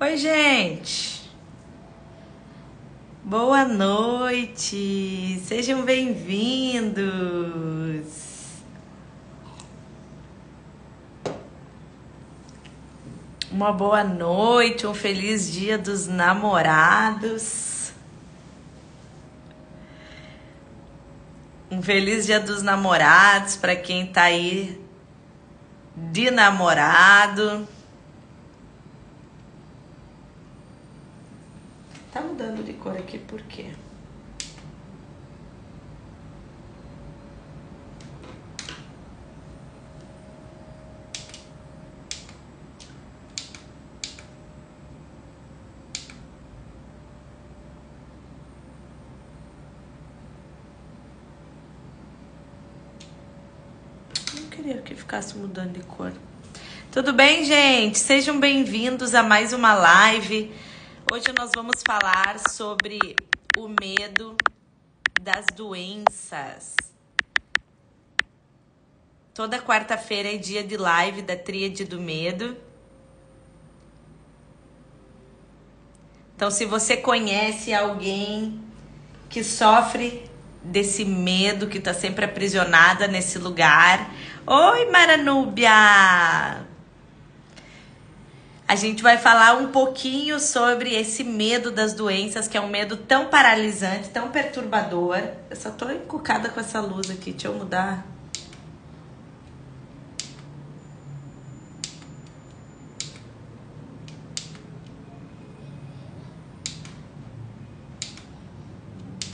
Oi, gente. Boa noite. Sejam bem-vindos. Uma boa noite, um feliz Dia dos Namorados. Um feliz Dia dos Namorados para quem tá aí de namorado. Tá mudando de cor aqui por quê? Não queria que ficasse mudando de cor. Tudo bem, gente? Sejam bem-vindos a mais uma live. Hoje nós vamos falar sobre o medo das doenças. Toda quarta-feira é dia de live da Tríade do Medo. Então, se você conhece alguém que sofre desse medo, que está sempre aprisionada nesse lugar... Oi, Maranúbia! A gente vai falar um pouquinho sobre esse medo das doenças, que é um medo tão paralisante, tão perturbador. Eu só tô encucada com essa luz aqui, deixa eu mudar.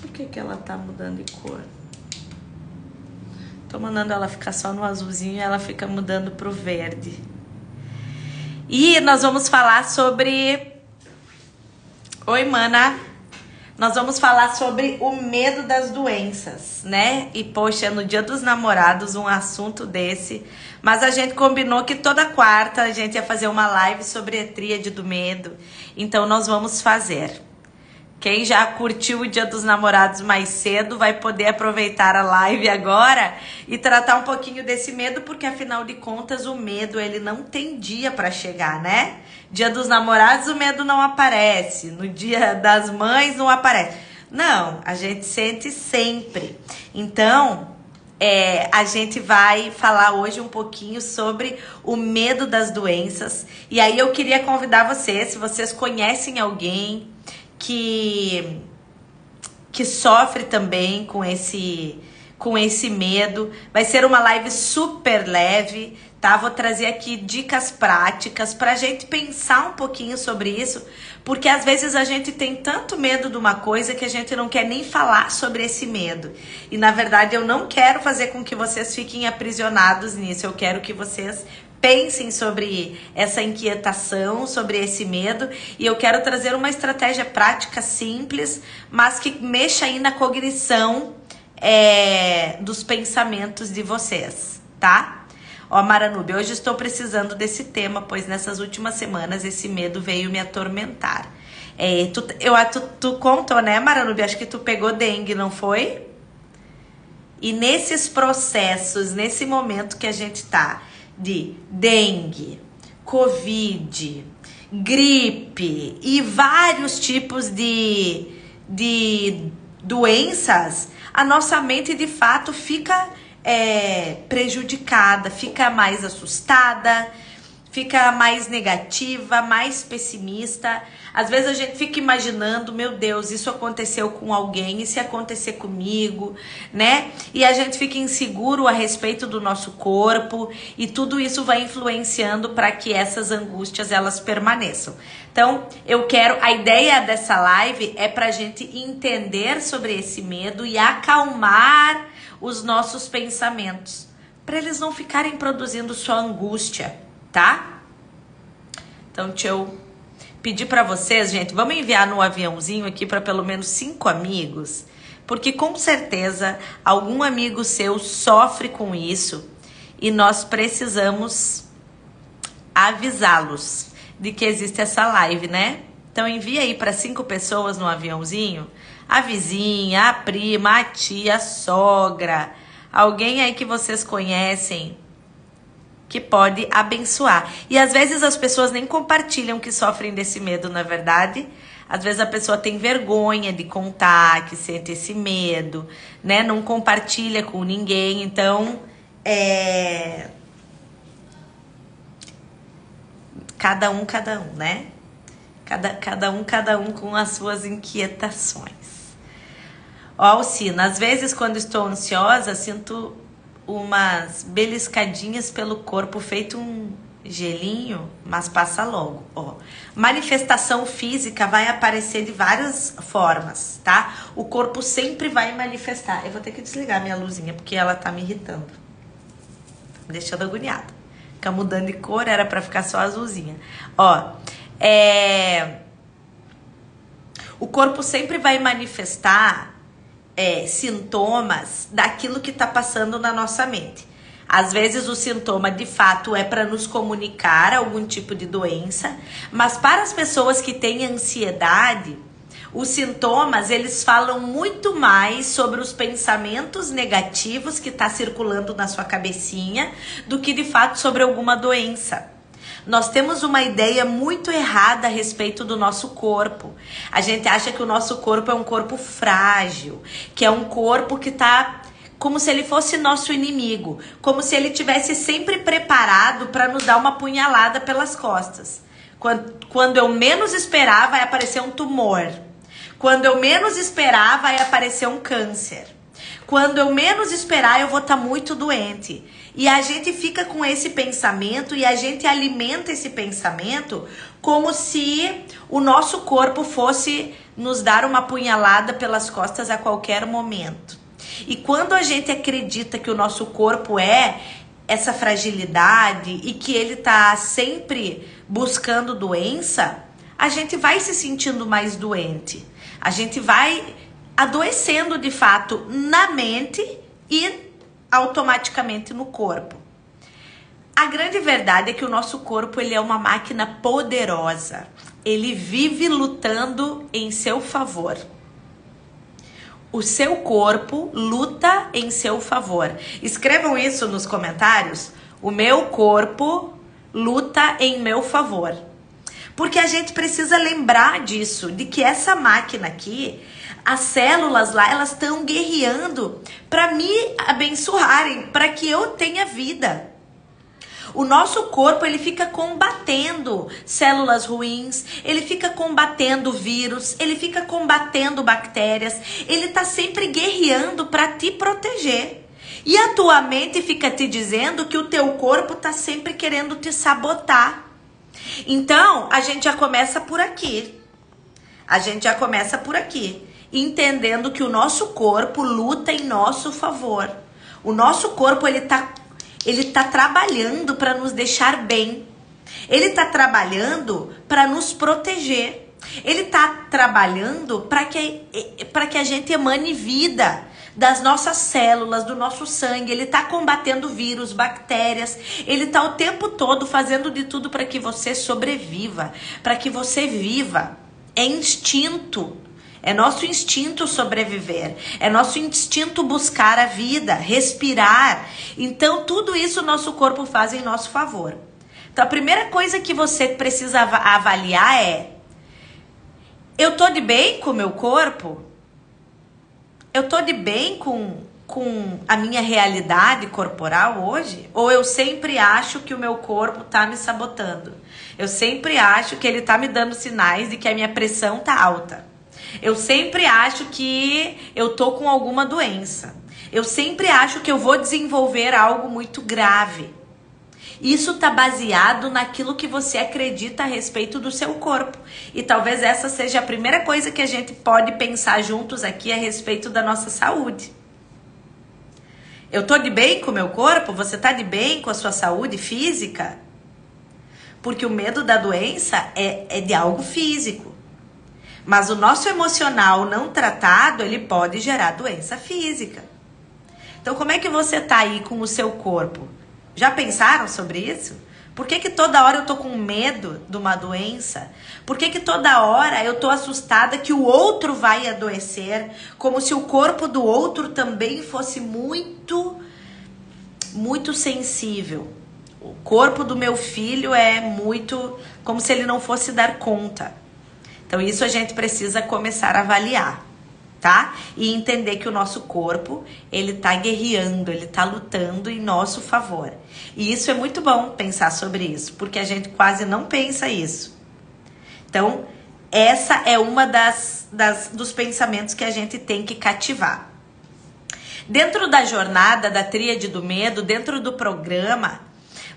Por que ela tá mudando de cor? Tô mandando ela ficar só no azulzinho e ela fica mudando pro verde. E nós vamos falar sobre... Oi, mana. Nós vamos falar sobre o medo das doenças, né? E, poxa, no Dia dos Namorados, um assunto desse. Mas a gente combinou que toda quarta a gente ia fazer uma live sobre a Tríade do Medo. Então, nós vamos fazer. Quem já curtiu o Dia dos Namorados mais cedo vai poder aproveitar a live agora e tratar um pouquinho desse medo, porque afinal de contas o medo ele não tem dia para chegar, né? Dia dos Namorados o medo não aparece, no Dia das Mães não aparece. Não, a gente sente sempre. Então, a gente vai falar hoje um pouquinho sobre o medo das doenças. E aí eu queria convidar vocês, se vocês conhecem alguém que sofre também com esse medo. Vai ser uma live super leve, tá? Vou trazer aqui dicas práticas pra gente pensar um pouquinho sobre isso, porque às vezes a gente tem tanto medo de uma coisa que a gente não quer nem falar sobre esse medo. E na verdade eu não quero fazer com que vocês fiquem aprisionados nisso, eu quero que vocês pensem sobre essa inquietação, sobre esse medo, e eu quero trazer uma estratégia prática simples, mas que mexa aí na cognição dos pensamentos de vocês, tá? Ó, Maranúbia, hoje estou precisando desse tema, pois nessas últimas semanas esse medo veio me atormentar. Tu contou, né, Maranúbia? Acho que tu pegou dengue, não foi? E nesses processos, nesse momento que a gente tá, de dengue, covid, gripe e vários tipos de doenças, a nossa mente de fato fica prejudicada, fica mais assustada, fica mais negativa, mais pessimista. Às vezes a gente fica imaginando, meu Deus, isso aconteceu com alguém, e se acontecer comigo, né? E a gente fica inseguro a respeito do nosso corpo, e tudo isso vai influenciando para que essas angústias elas permaneçam. Então, a ideia dessa live é pra gente entender sobre esse medo e acalmar os nossos pensamentos, para eles não ficarem produzindo só angústia, tá? Então, deixa eu pedir para vocês, gente, vamos enviar no aviãozinho aqui para pelo menos 5 amigos, porque com certeza algum amigo seu sofre com isso e nós precisamos avisá-los de que existe essa live, né? Então envia aí para 5 pessoas no aviãozinho, a vizinha, a prima, a tia, a sogra, alguém aí que vocês conhecem que pode abençoar. E às vezes as pessoas nem compartilham que sofrem desse medo, na verdade. Às vezes a pessoa tem vergonha de contar que sente esse medo, né? Não compartilha com ninguém, então cada um, né? Cada um com as suas inquietações. Ó, Alcina, às vezes quando estou ansiosa, sinto umas beliscadinhas pelo corpo, feito um gelinho, mas passa logo. Ó, manifestação física vai aparecer de várias formas, tá? O corpo sempre vai manifestar. Eu vou ter que desligar minha luzinha porque ela tá me irritando, me deixando agoniada. Fica mudando de cor, era pra ficar só azulzinha. Ó, o corpo sempre vai manifestar sintomas daquilo que tá passando na nossa mente. Às vezes o sintoma de fato é para nos comunicar algum tipo de doença, mas para as pessoas que têm ansiedade, os sintomas eles falam muito mais sobre os pensamentos negativos que tá circulando na sua cabecinha do que de fato sobre alguma doença. Nós temos uma ideia muito errada a respeito do nosso corpo. A gente acha que o nosso corpo é um corpo frágil, que é um corpo que tá como se ele fosse nosso inimigo, como se ele tivesse sempre preparado para nos dar uma punhalada pelas costas. Quando eu menos esperar, vai aparecer um tumor. Quando eu menos esperar, vai aparecer um câncer. Quando eu menos esperar, eu vou estar muito doente. E a gente fica com esse pensamento e a gente alimenta esse pensamento como se o nosso corpo fosse nos dar uma punhalada pelas costas a qualquer momento. E quando a gente acredita que o nosso corpo é essa fragilidade e que ele tá sempre buscando doença, a gente vai se sentindo mais doente. A gente vai adoecendo de fato na mente e automaticamente no corpo. A grande verdade é que o nosso corpo ele é uma máquina poderosa. Ele vive lutando em seu favor. O seu corpo luta em seu favor. Escrevam isso nos comentários. O meu corpo luta em meu favor. Porque a gente precisa lembrar disso, de que essa máquina aqui, as células lá, elas estão guerreando para me abençoarem, para que eu tenha vida. O nosso corpo, ele fica combatendo células ruins, ele fica combatendo vírus, ele fica combatendo bactérias, ele tá sempre guerreando para te proteger. E a tua mente fica te dizendo que o teu corpo tá sempre querendo te sabotar. Então, a gente já começa por aqui. Entendendo que o nosso corpo luta em nosso favor. O nosso corpo, ele tá trabalhando para nos deixar bem. Ele tá trabalhando para nos proteger. Ele tá trabalhando para que a gente emane vida das nossas células, do nosso sangue. Ele tá combatendo vírus, bactérias. Ele tá o tempo todo fazendo de tudo para que você sobreviva, para que você viva. É instinto. É nosso instinto sobreviver, é nosso instinto buscar a vida, respirar. Então, tudo isso o nosso corpo faz em nosso favor. Então, a primeira coisa que você precisa avaliar é: eu tô de bem com o meu corpo? Eu tô de bem com a minha realidade corporal hoje? Ou eu sempre acho que o meu corpo tá me sabotando? Eu sempre acho que ele tá me dando sinais de que a minha pressão tá alta. Eu sempre acho que eu tô com alguma doença. Eu sempre acho que eu vou desenvolver algo muito grave. Isso tá baseado naquilo que você acredita a respeito do seu corpo. E talvez essa seja a primeira coisa que a gente pode pensar juntos aqui a respeito da nossa saúde. Eu tô de bem com o meu corpo? Você tá de bem com a sua saúde física? Porque o medo da doença é de algo físico. Mas o nosso emocional não tratado, ele pode gerar doença física. Então, como é que você tá aí com o seu corpo? Já pensaram sobre isso? Por que toda hora eu tô com medo de uma doença? Por que toda hora eu tô assustada que o outro vai adoecer? Como se o corpo do outro também fosse muito, muito sensível. O corpo do meu filho é muito como se ele não fosse dar conta. Então isso a gente precisa começar a avaliar, tá? E entender que o nosso corpo, ele tá guerreando, ele tá lutando em nosso favor. E isso é muito bom pensar sobre isso, porque a gente quase não pensa isso. Então, essa é uma dos pensamentos que a gente tem que cativar. Dentro da jornada da Tríade do Medo, dentro do programa,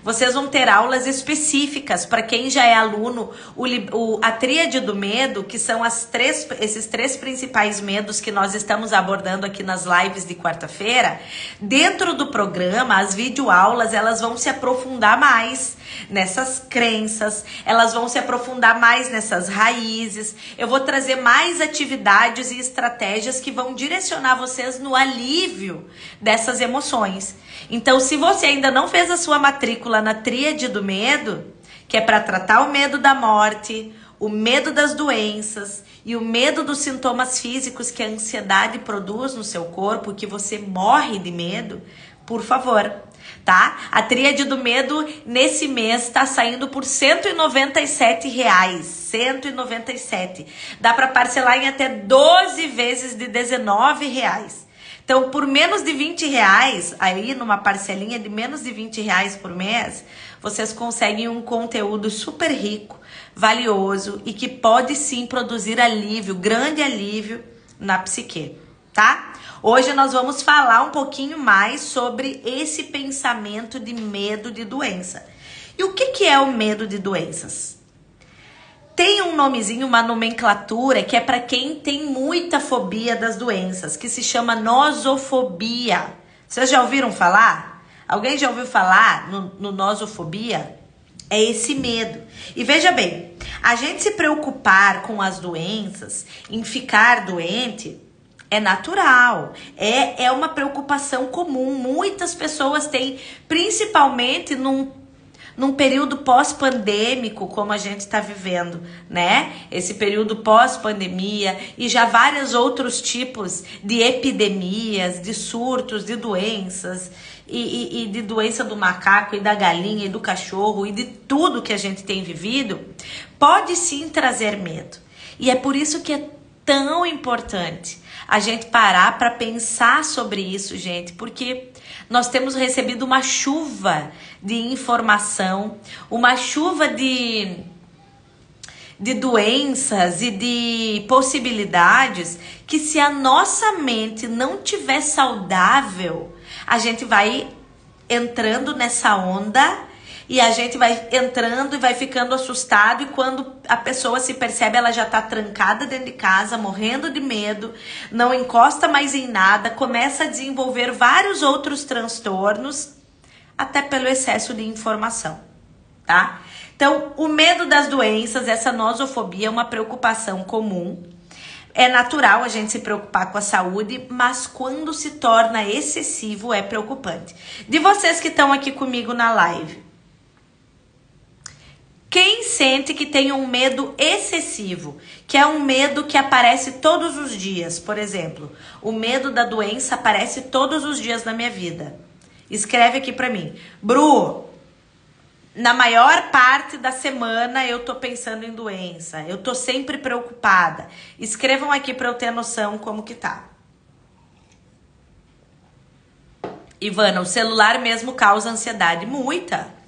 vocês vão ter aulas específicas para quem já é aluno, a Tríade do Medo, que são esses três principais medos que nós estamos abordando aqui nas lives de quarta-feira. Dentro do programa, as videoaulas, elas vão se aprofundar mais nessas crenças, elas vão se aprofundar mais nessas raízes. Eu vou trazer mais atividades e estratégias que vão direcionar vocês no alívio dessas emoções. Então, se você ainda não fez a sua matrícula na Tríade do Medo, que é para tratar o medo da morte, o medo das doenças e o medo dos sintomas físicos que a ansiedade produz no seu corpo, que você morre de medo, por favor, tá? A Tríade do Medo nesse mês está saindo por R$197. 197. Dá para parcelar em até 12 vezes de R$19. Então, por menos de R$20, aí numa parcelinha de menos de R$20 por mês, vocês conseguem um conteúdo super rico, valioso e que pode sim produzir alívio, grande alívio na psique, tá? Hoje nós vamos falar um pouquinho mais sobre esse pensamento de medo de doença. E o que é o medo de doenças? Tem um nomezinho, uma nomenclatura que é para quem tem muita fobia das doenças, que se chama nosofobia. Vocês já ouviram falar? Alguém já ouviu falar no nosofobia? É esse medo. E veja bem, a gente se preocupar com as doenças, em ficar doente, é natural, é uma preocupação comum. Muitas pessoas têm, principalmente num período pós-pandêmico, como a gente está vivendo, né? Esse período pós-pandemia e já vários outros tipos de epidemias, de surtos, de doenças e de doença do macaco e da galinha e do cachorro e de tudo que a gente tem vivido, pode sim trazer medo. E é por isso que é tão importante a gente parar para pensar sobre isso, gente, porque nós temos recebido uma chuva de informação, uma chuva de doenças e de possibilidades que, se a nossa mente não tiver saudável, a gente vai entrando nessa onda e a gente vai entrando e vai ficando assustado, e quando a pessoa se percebe, ela já tá trancada dentro de casa, morrendo de medo, não encosta mais em nada, começa a desenvolver vários outros transtornos, até pelo excesso de informação, tá? Então, o medo das doenças, essa nosofobia, é uma preocupação comum. É natural a gente se preocupar com a saúde, mas quando se torna excessivo é preocupante. De vocês que estão aqui comigo na live, quem sente que tem um medo excessivo, que é um medo que aparece todos os dias? Por exemplo, o medo da doença aparece todos os dias na minha vida. Escreve aqui pra mim. Bru, na maior parte da semana eu tô pensando em doença. Eu tô sempre preocupada. Escrevam aqui pra eu ter noção como que tá. Ivana, o celular mesmo causa ansiedade. Muita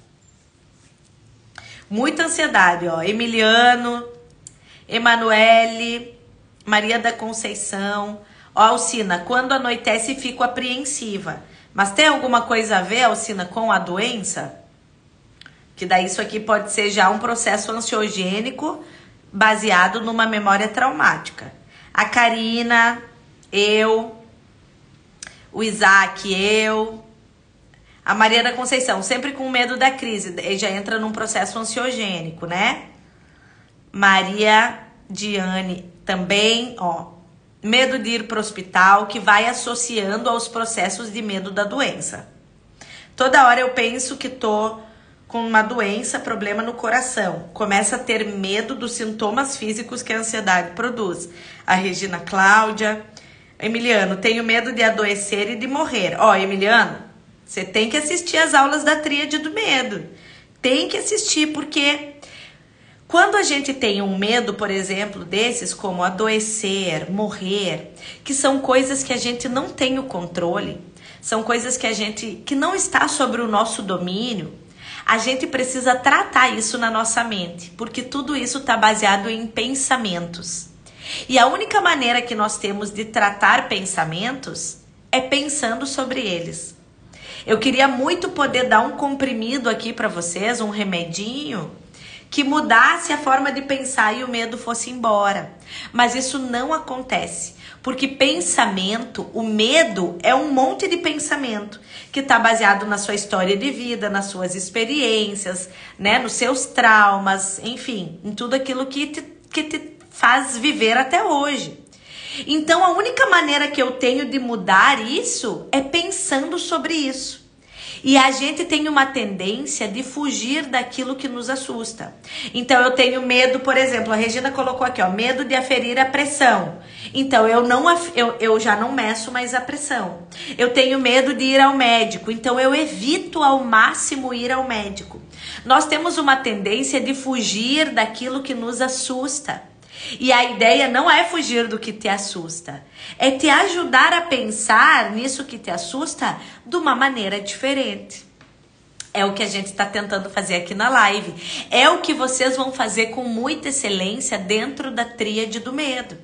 ansiedade, ó. Emiliano, Emanuele, Maria da Conceição. Ó, Alcina, quando anoitece fico apreensiva. Mas tem alguma coisa a ver, Alcina, com a doença? Que daí isso aqui pode ser já um processo ansiogênico baseado numa memória traumática. A Karina, eu, o Isaac, eu... A Maria da Conceição, sempre com medo da crise, já entra num processo ansiogênico, né? Maria Diane também, ó, medo de ir para o hospital, que vai associando aos processos de medo da doença. Toda hora eu penso que tô com uma doença, problema no coração. Começa a ter medo dos sintomas físicos que a ansiedade produz. A Regina Cláudia, Emiliano, tenho medo de adoecer e de morrer. Ó, Emiliano, Você tem que assistir as aulas da Tríade do Medo. Tem que assistir, porque quando a gente tem um medo, por exemplo, desses como adoecer, morrer, que são coisas que a gente não tem o controle, são coisas que não está sobre o nosso domínio, a gente precisa tratar isso na nossa mente, porque tudo isso está baseado em pensamentos. E a única maneira que nós temos de tratar pensamentos é pensando sobre eles. Eu queria muito poder dar um comprimido aqui para vocês, um remedinho, que mudasse a forma de pensar e o medo fosse embora. Mas isso não acontece, porque pensamento, o medo é um monte de pensamento que está baseado na sua história de vida, nas suas experiências, né, nos seus traumas, enfim, em tudo aquilo que te faz viver até hoje. Então a única maneira que eu tenho de mudar isso é pensando sobre isso. E a gente tem uma tendência de fugir daquilo que nos assusta. Então eu tenho medo, por exemplo, a Regina colocou aqui, ó, medo de aferir a pressão. Então eu já não meço mais a pressão. Eu tenho medo de ir ao médico, então eu evito ao máximo ir ao médico. Nós temos uma tendência de fugir daquilo que nos assusta. E a ideia não é fugir do que te assusta, é te ajudar a pensar nisso que te assusta de uma maneira diferente. É o que a gente está tentando fazer aqui na live. É o que vocês vão fazer com muita excelência dentro da Tríade do Medo.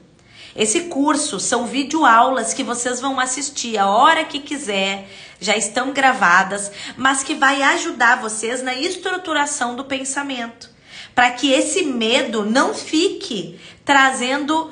Esse curso são videoaulas que vocês vão assistir a hora que quiser, já estão gravadas, mas que vai ajudar vocês na estruturação do pensamento. Para que esse medo não fique trazendo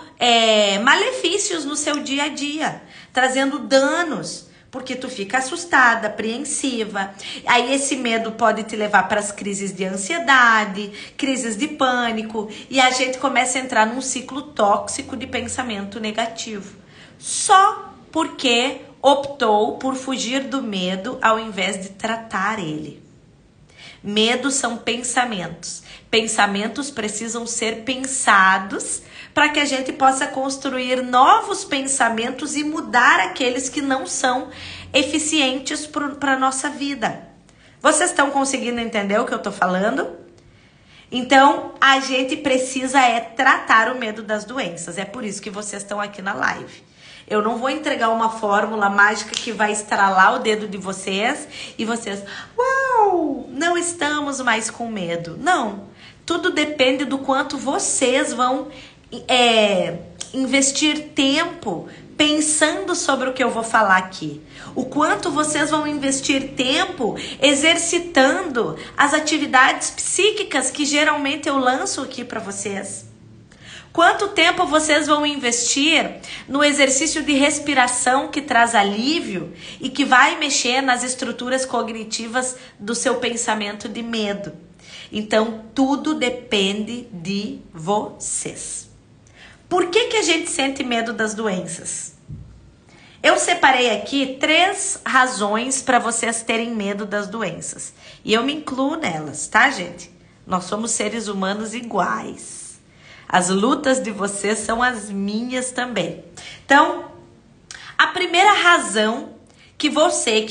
malefícios no seu dia a dia, trazendo danos, porque tu fica assustada, apreensiva. Aí esse medo pode te levar para as crises de ansiedade, crises de pânico, e a gente começa a entrar num ciclo tóxico de pensamento negativo, só porque optou por fugir do medo ao invés de tratar ele. Medo são pensamentos. Pensamentos precisam ser pensados para que a gente possa construir novos pensamentos e mudar aqueles que não são eficientes para a nossa vida. Vocês estão conseguindo entender o que eu estou falando? Então, a gente precisa tratar o medo das doenças. É por isso que vocês estão aqui na live. Eu não vou entregar uma fórmula mágica que vai estralar o dedo de vocês e vocês, uau, não estamos mais com medo. Não, tudo depende do quanto vocês vão investir tempo pensando sobre o que eu vou falar aqui. O quanto vocês vão investir tempo exercitando as atividades psíquicas que geralmente eu lanço aqui para vocês. Quanto tempo vocês vão investir no exercício de respiração que traz alívio e que vai mexer nas estruturas cognitivas do seu pensamento de medo? Então, tudo depende de vocês. Por que a gente sente medo das doenças? Eu separei aqui 3 razões para vocês terem medo das doenças. E eu me incluo nelas, tá, gente? Nós somos seres humanos iguais. As lutas de vocês são as minhas também. Então, a primeira razão que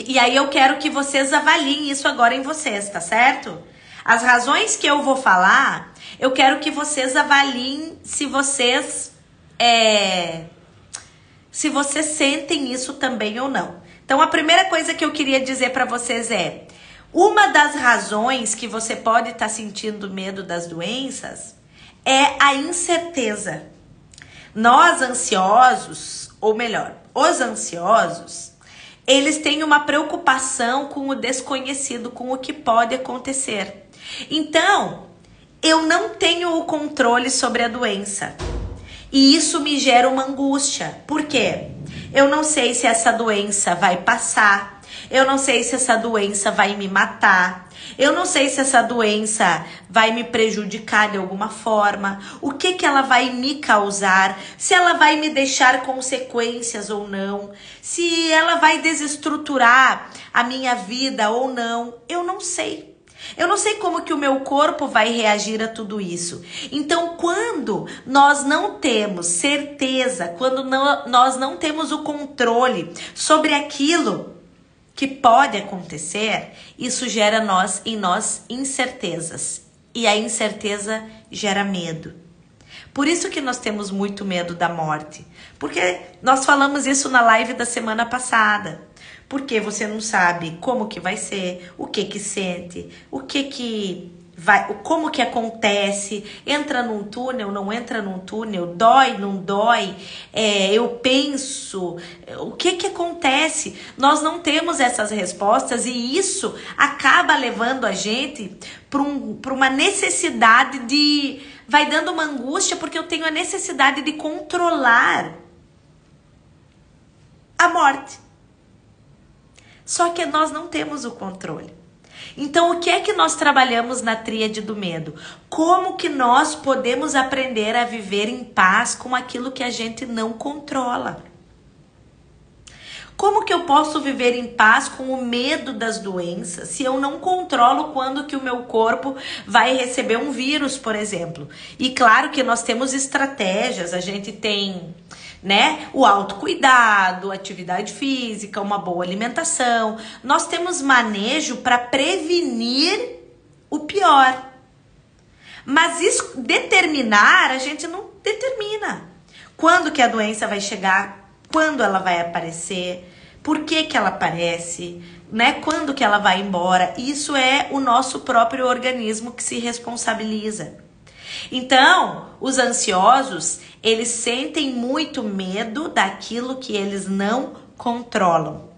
e aí eu quero que vocês avaliem isso agora em vocês, tá certo? As razões que eu vou falar, eu quero que vocês avaliem se vocês sentem isso também ou não. Então, a primeira coisa que eu queria dizer para vocês uma das razões que você pode estar sentindo medo das doenças é a incerteza. Nós ansiosos, ou melhor, os ansiosos, eles têm uma preocupação com o desconhecido, com o que pode acontecer. Então, eu não tenho o controle sobre a doença. E isso me gera uma angústia. Por quê? Eu não sei se essa doença vai passar. Eu não sei se essa doença vai me matar. Eu não sei se essa doença vai me prejudicar de alguma forma. O que ela vai me causar? Se ela vai me deixar consequências ou não. Se ela vai desestruturar a minha vida ou não. Eu não sei. Eu não sei como que o meu corpo vai reagir a tudo isso. Então, quando nós não temos certeza, quando nós não temos o controle sobre aquilo que pode acontecer, isso gera em nós incertezas. E a incerteza gera medo. Por isso que nós temos muito medo da morte. Porque nós falamos isso na live da semana passada. Porque você não sabe como que vai ser, o que sente, como que acontece, entra num túnel, não entra num túnel, dói, não dói, eu penso, o que acontece? Nós não temos essas respostas e isso acaba levando a gente para uma necessidade vai dando uma angústia porque eu tenho a necessidade de controlar a morte. Só que nós não temos o controle. Então, o que é que nós trabalhamos na tríade do medo? Como que nós podemos aprender a viver em paz com aquilo que a gente não controla? Como que eu posso viver em paz com o medo das doenças se eu não controlo quando que o meu corpo vai receber um vírus, por exemplo? E claro que nós temos estratégias, a gente tem, né, o autocuidado, atividade física, uma boa alimentação. Nós temos manejo para prevenir o pior. Mas isso determinar, a gente não determina. Quando que a doença vai chegar? Quando ela vai aparecer, por que ela aparece, né? Quando que ela vai embora. Isso é o nosso próprio organismo que se responsabiliza. Então, os ansiosos, eles sentem muito medo daquilo que eles não controlam.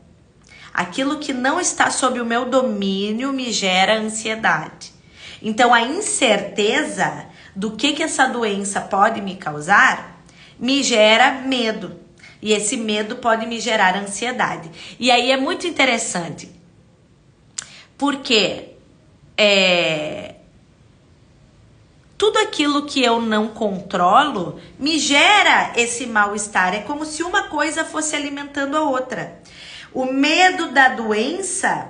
Aquilo que não está sob o meu domínio me gera ansiedade. Então, a incerteza do que essa doença pode me causar me gera medo. E esse medo pode me gerar ansiedade. E aí é muito interessante. Porque tudo aquilo que eu não controlo me gera esse mal-estar. É como se uma coisa fosse alimentando a outra. O medo da doença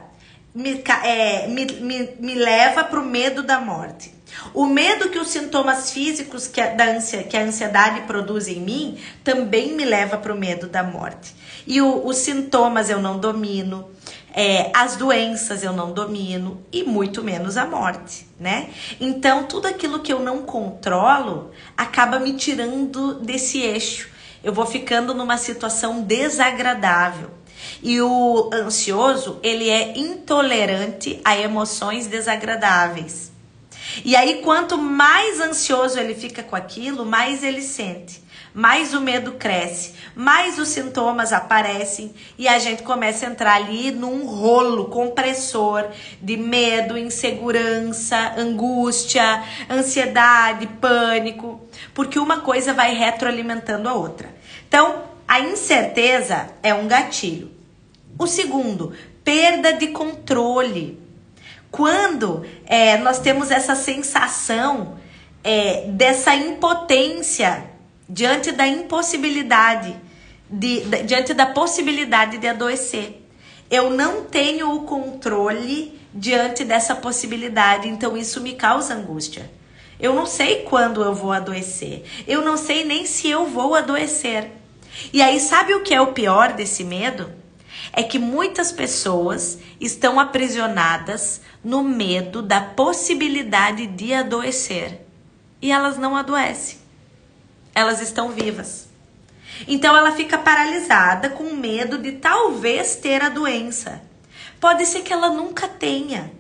me leva para o medo da morte. O medo que os sintomas físicos que a ansiedade produz em mim também me leva para o medo da morte. E os sintomas eu não domino, as doenças eu não domino e muito menos a morte, né? Então tudo aquilo que eu não controlo acaba me tirando desse eixo. Eu vou ficando numa situação desagradável. E o ansioso, ele é intolerante a emoções desagradáveis. E aí, quanto mais ansioso ele fica com aquilo, mais ele sente. Mais o medo cresce, mais os sintomas aparecem e a gente começa a entrar ali num rolo compressor de medo, insegurança, angústia, ansiedade, pânico, porque uma coisa vai retroalimentando a outra. Então, a incerteza é um gatilho. O segundo, perda de controle. Quando nós temos essa sensação dessa impotência diante da impossibilidade, diante da possibilidade de adoecer. Eu não tenho o controle diante dessa possibilidade, então isso me causa angústia. Eu não sei quando eu vou adoecer, eu não sei nem se eu vou adoecer. E aí, sabe o que é o pior desse medo? É que muitas pessoas estão aprisionadas no medo da possibilidade de adoecer. E elas não adoecem. Elas estão vivas. Então ela fica paralisada com medo de talvez ter a doença. Pode ser que ela nunca tenha.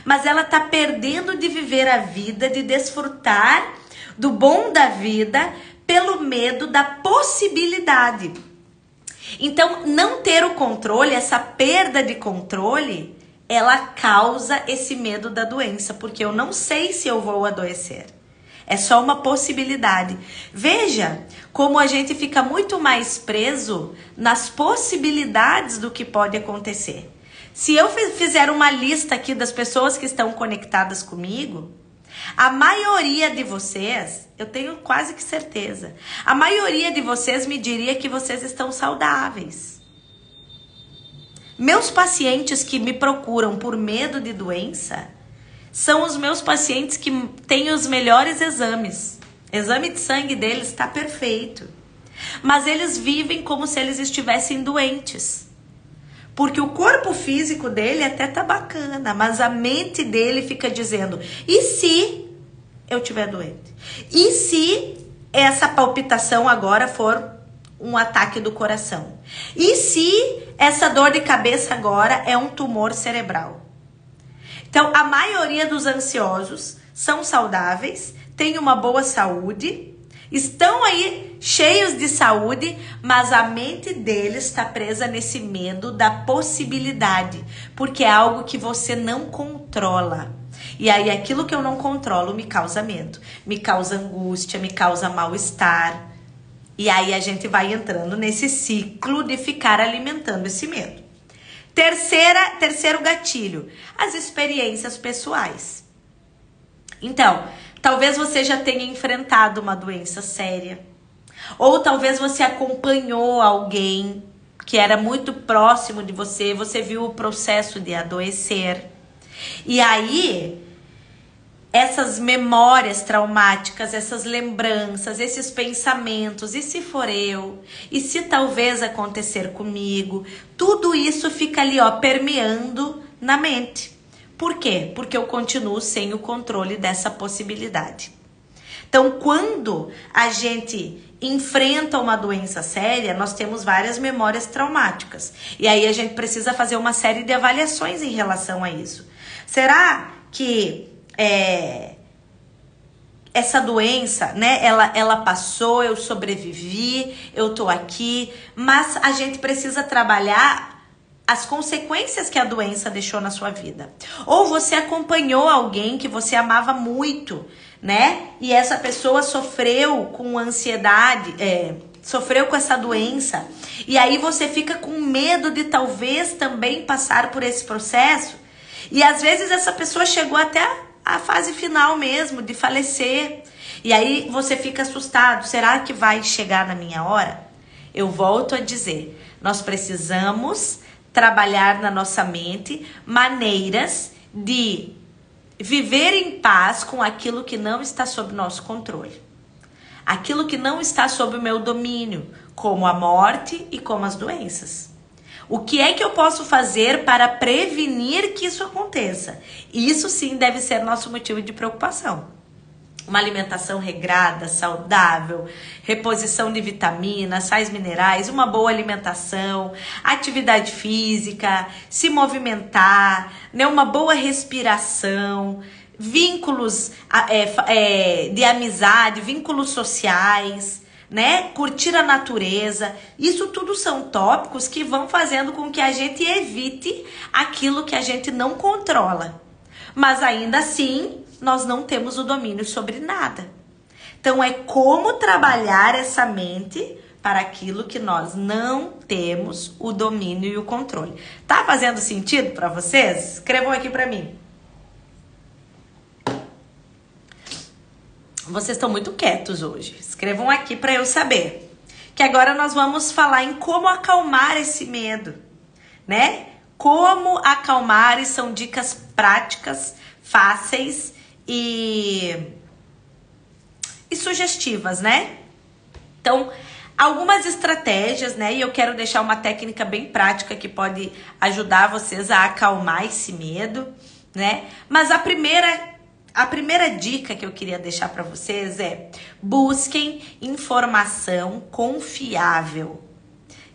Mas ela está perdendo de viver a vida, de desfrutar do bom da vida pelo medo da possibilidade. Então, não ter o controle, essa perda de controle, ela causa esse medo da doença, porque eu não sei se eu vou adoecer. É só uma possibilidade. Veja como a gente fica muito mais preso nas possibilidades do que pode acontecer. Se eu fizer uma lista aqui das pessoas que estão conectadas comigo, a maioria de vocês, eu tenho quase que certeza, a maioria de vocês me diria que vocês estão saudáveis. Meus pacientes que me procuram por medo de doença são os meus pacientes que têm os melhores exames. O exame de sangue deles está perfeito. Mas eles vivem como se eles estivessem doentes. Porque o corpo físico dele até tá bacana, mas a mente dele fica dizendo: e se eu tiver doente? E se essa palpitação agora for um ataque do coração? E se essa dor de cabeça agora é um tumor cerebral? Então, a maioria dos ansiosos são saudáveis, têm uma boa saúde, estão aí cheios de saúde, mas a mente deles está presa nesse medo da possibilidade, porque é algo que você não controla. E aí aquilo que eu não controlo me causa medo, me causa angústia, me causa mal-estar. E aí a gente vai entrando nesse ciclo de ficar alimentando esse medo. Terceiro gatilho, as experiências pessoais. Então, talvez você já tenha enfrentado uma doença séria, ou talvez você acompanhou alguém que era muito próximo de você, você viu o processo de adoecer. E aí, essas memórias traumáticas, essas lembranças, esses pensamentos, e se for eu? E se talvez acontecer comigo? Tudo isso fica ali, ó, permeando na mente. Por quê? Porque eu continuo sem o controle dessa possibilidade. Então, quando a gente enfrenta uma doença séria, nós temos várias memórias traumáticas. E aí a gente precisa fazer uma série de avaliações em relação a isso. Será que essa doença, né, ela passou, eu sobrevivi, eu tô aqui, mas a gente precisa trabalhar as consequências que a doença deixou na sua vida. Ou você acompanhou alguém que você amava muito, né, e essa pessoa sofreu com ansiedade, sofreu com essa doença, e aí você fica com medo de talvez também passar por esse processo, e às vezes essa pessoa chegou até a fase final mesmo, de falecer. E aí você fica assustado. Será que vai chegar na minha hora? Eu volto a dizer, nós precisamos trabalhar na nossa mente maneiras de viver em paz com aquilo que não está sob nosso controle. Aquilo que não está sob o meu domínio, como a morte e como as doenças. O que é que eu posso fazer para prevenir que isso aconteça? Isso sim deve ser nosso motivo de preocupação. Uma alimentação regrada, saudável, reposição de vitaminas, sais minerais, uma boa alimentação, atividade física, se movimentar, né, uma boa respiração, vínculos de amizade, vínculos sociais, né? Curtir a natureza. Isso tudo são tópicos que vão fazendo com que a gente evite aquilo que a gente não controla. Mas ainda assim, nós não temos o domínio sobre nada. Então é como trabalhar essa mente para aquilo que nós não temos o domínio e o controle. Tá fazendo sentido para vocês? Escrevam aqui para mim. Vocês estão muito quietos hoje. Escrevam aqui para eu saber. Que agora nós vamos falar em como acalmar esse medo, né? Como acalmar, e são dicas práticas, fáceis e sugestivas, né? Então, algumas estratégias, né? E eu quero deixar uma técnica bem prática que pode ajudar vocês a acalmar esse medo, né? Mas a primeira dica que eu queria deixar para vocês é: busquem informação confiável.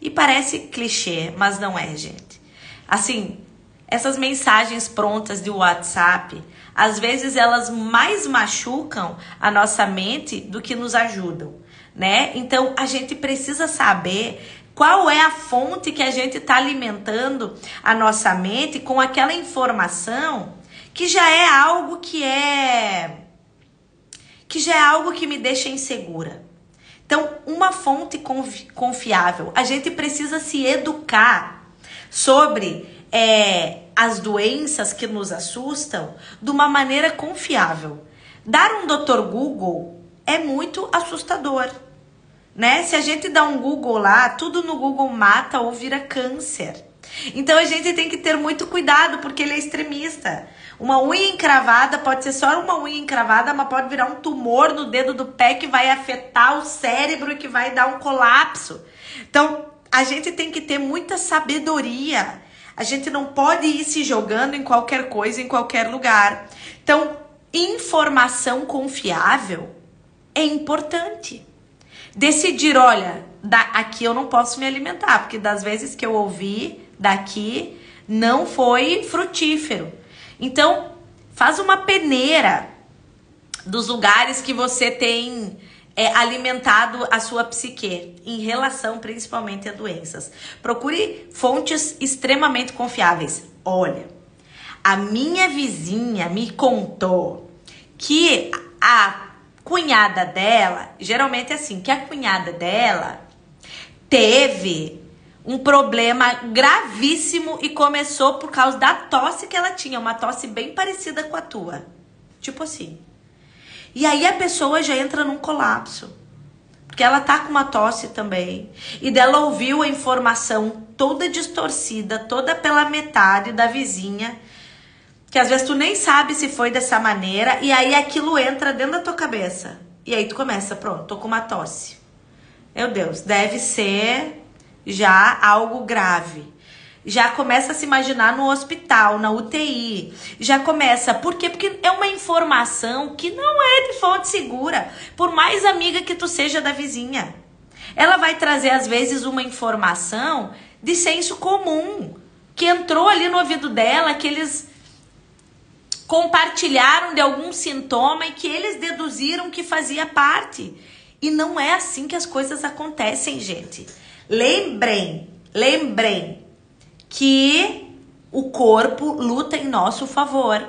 E parece clichê, mas não é, gente. Assim, essas mensagens prontas de WhatsApp, às vezes elas mais machucam a nossa mente do que nos ajudam, né? Então, a gente precisa saber qual é a fonte que a gente está alimentando a nossa mente com aquela informação que já é algo que já é algo que me deixa insegura. Então, uma fonte confiável. A gente precisa se educar sobre as doenças que nos assustam de uma maneira confiável. Dar um Dr. Google é muito assustador, né? Se a gente dá um Google lá, tudo no Google mata ou vira câncer. Então a gente tem que ter muito cuidado, porque ele é extremista. Uma unha encravada pode ser só uma unha encravada, mas pode virar um tumor no dedo do pé que vai afetar o cérebro e que vai dar um colapso. Então, a gente tem que ter muita sabedoria A gente não pode ir se jogando em qualquer coisa, em qualquer lugar. Então, informação confiável é importante. Decidir, olha, aqui eu não posso me alimentar, porque das vezes que eu ouvi daqui não foi frutífero. Então, faz uma peneira dos lugares que você tem alimentado a sua psique, em relação principalmente a doenças. Procure fontes extremamente confiáveis. Olha, a minha vizinha me contou que a cunhada dela, geralmente é assim, que a cunhada dela teve um problema gravíssimo e começou por causa da tosse que ela tinha, uma tosse bem parecida com a tua. Tipo assim. E aí a pessoa já entra num colapso. Porque ela tá com uma tosse também. E dela ouviu a informação toda distorcida, toda pela metade da vizinha. Que às vezes tu nem sabe se foi dessa maneira. E aí aquilo entra dentro da tua cabeça. E aí tu começa, pronto, tô com uma tosse. Meu Deus, deve ser já algo grave. Já começa a se imaginar no hospital, na UTI. Já começa, por quê? Porque é uma informação que não é de fonte segura. Por mais amiga que tu seja da vizinha. Ela vai trazer, às vezes, uma informação de senso comum. Que entrou ali no ouvido dela, que eles compartilharam de algum sintoma e que eles deduziram que fazia parte. E não é assim que as coisas acontecem, gente. Lembrem que o corpo luta em nosso favor.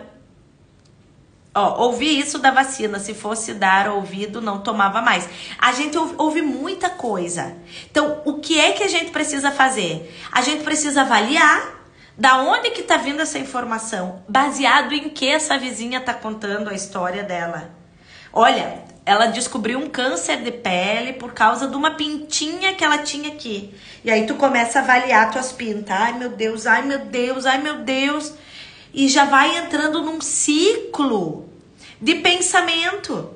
Ó, ouvi isso da vacina, se fosse dar ouvido, não tomava mais. A gente ouve muita coisa. Então, o que é que a gente precisa fazer? A gente precisa avaliar da onde que tá vindo essa informação, baseado em que essa vizinha tá contando a história dela. Olha, ela descobriu um câncer de pele por causa de uma pintinha que ela tinha aqui. E aí tu começa a avaliar tuas pintas. Ai, meu Deus, ai, meu Deus, ai, meu Deus. E já vai entrando num ciclo de pensamento.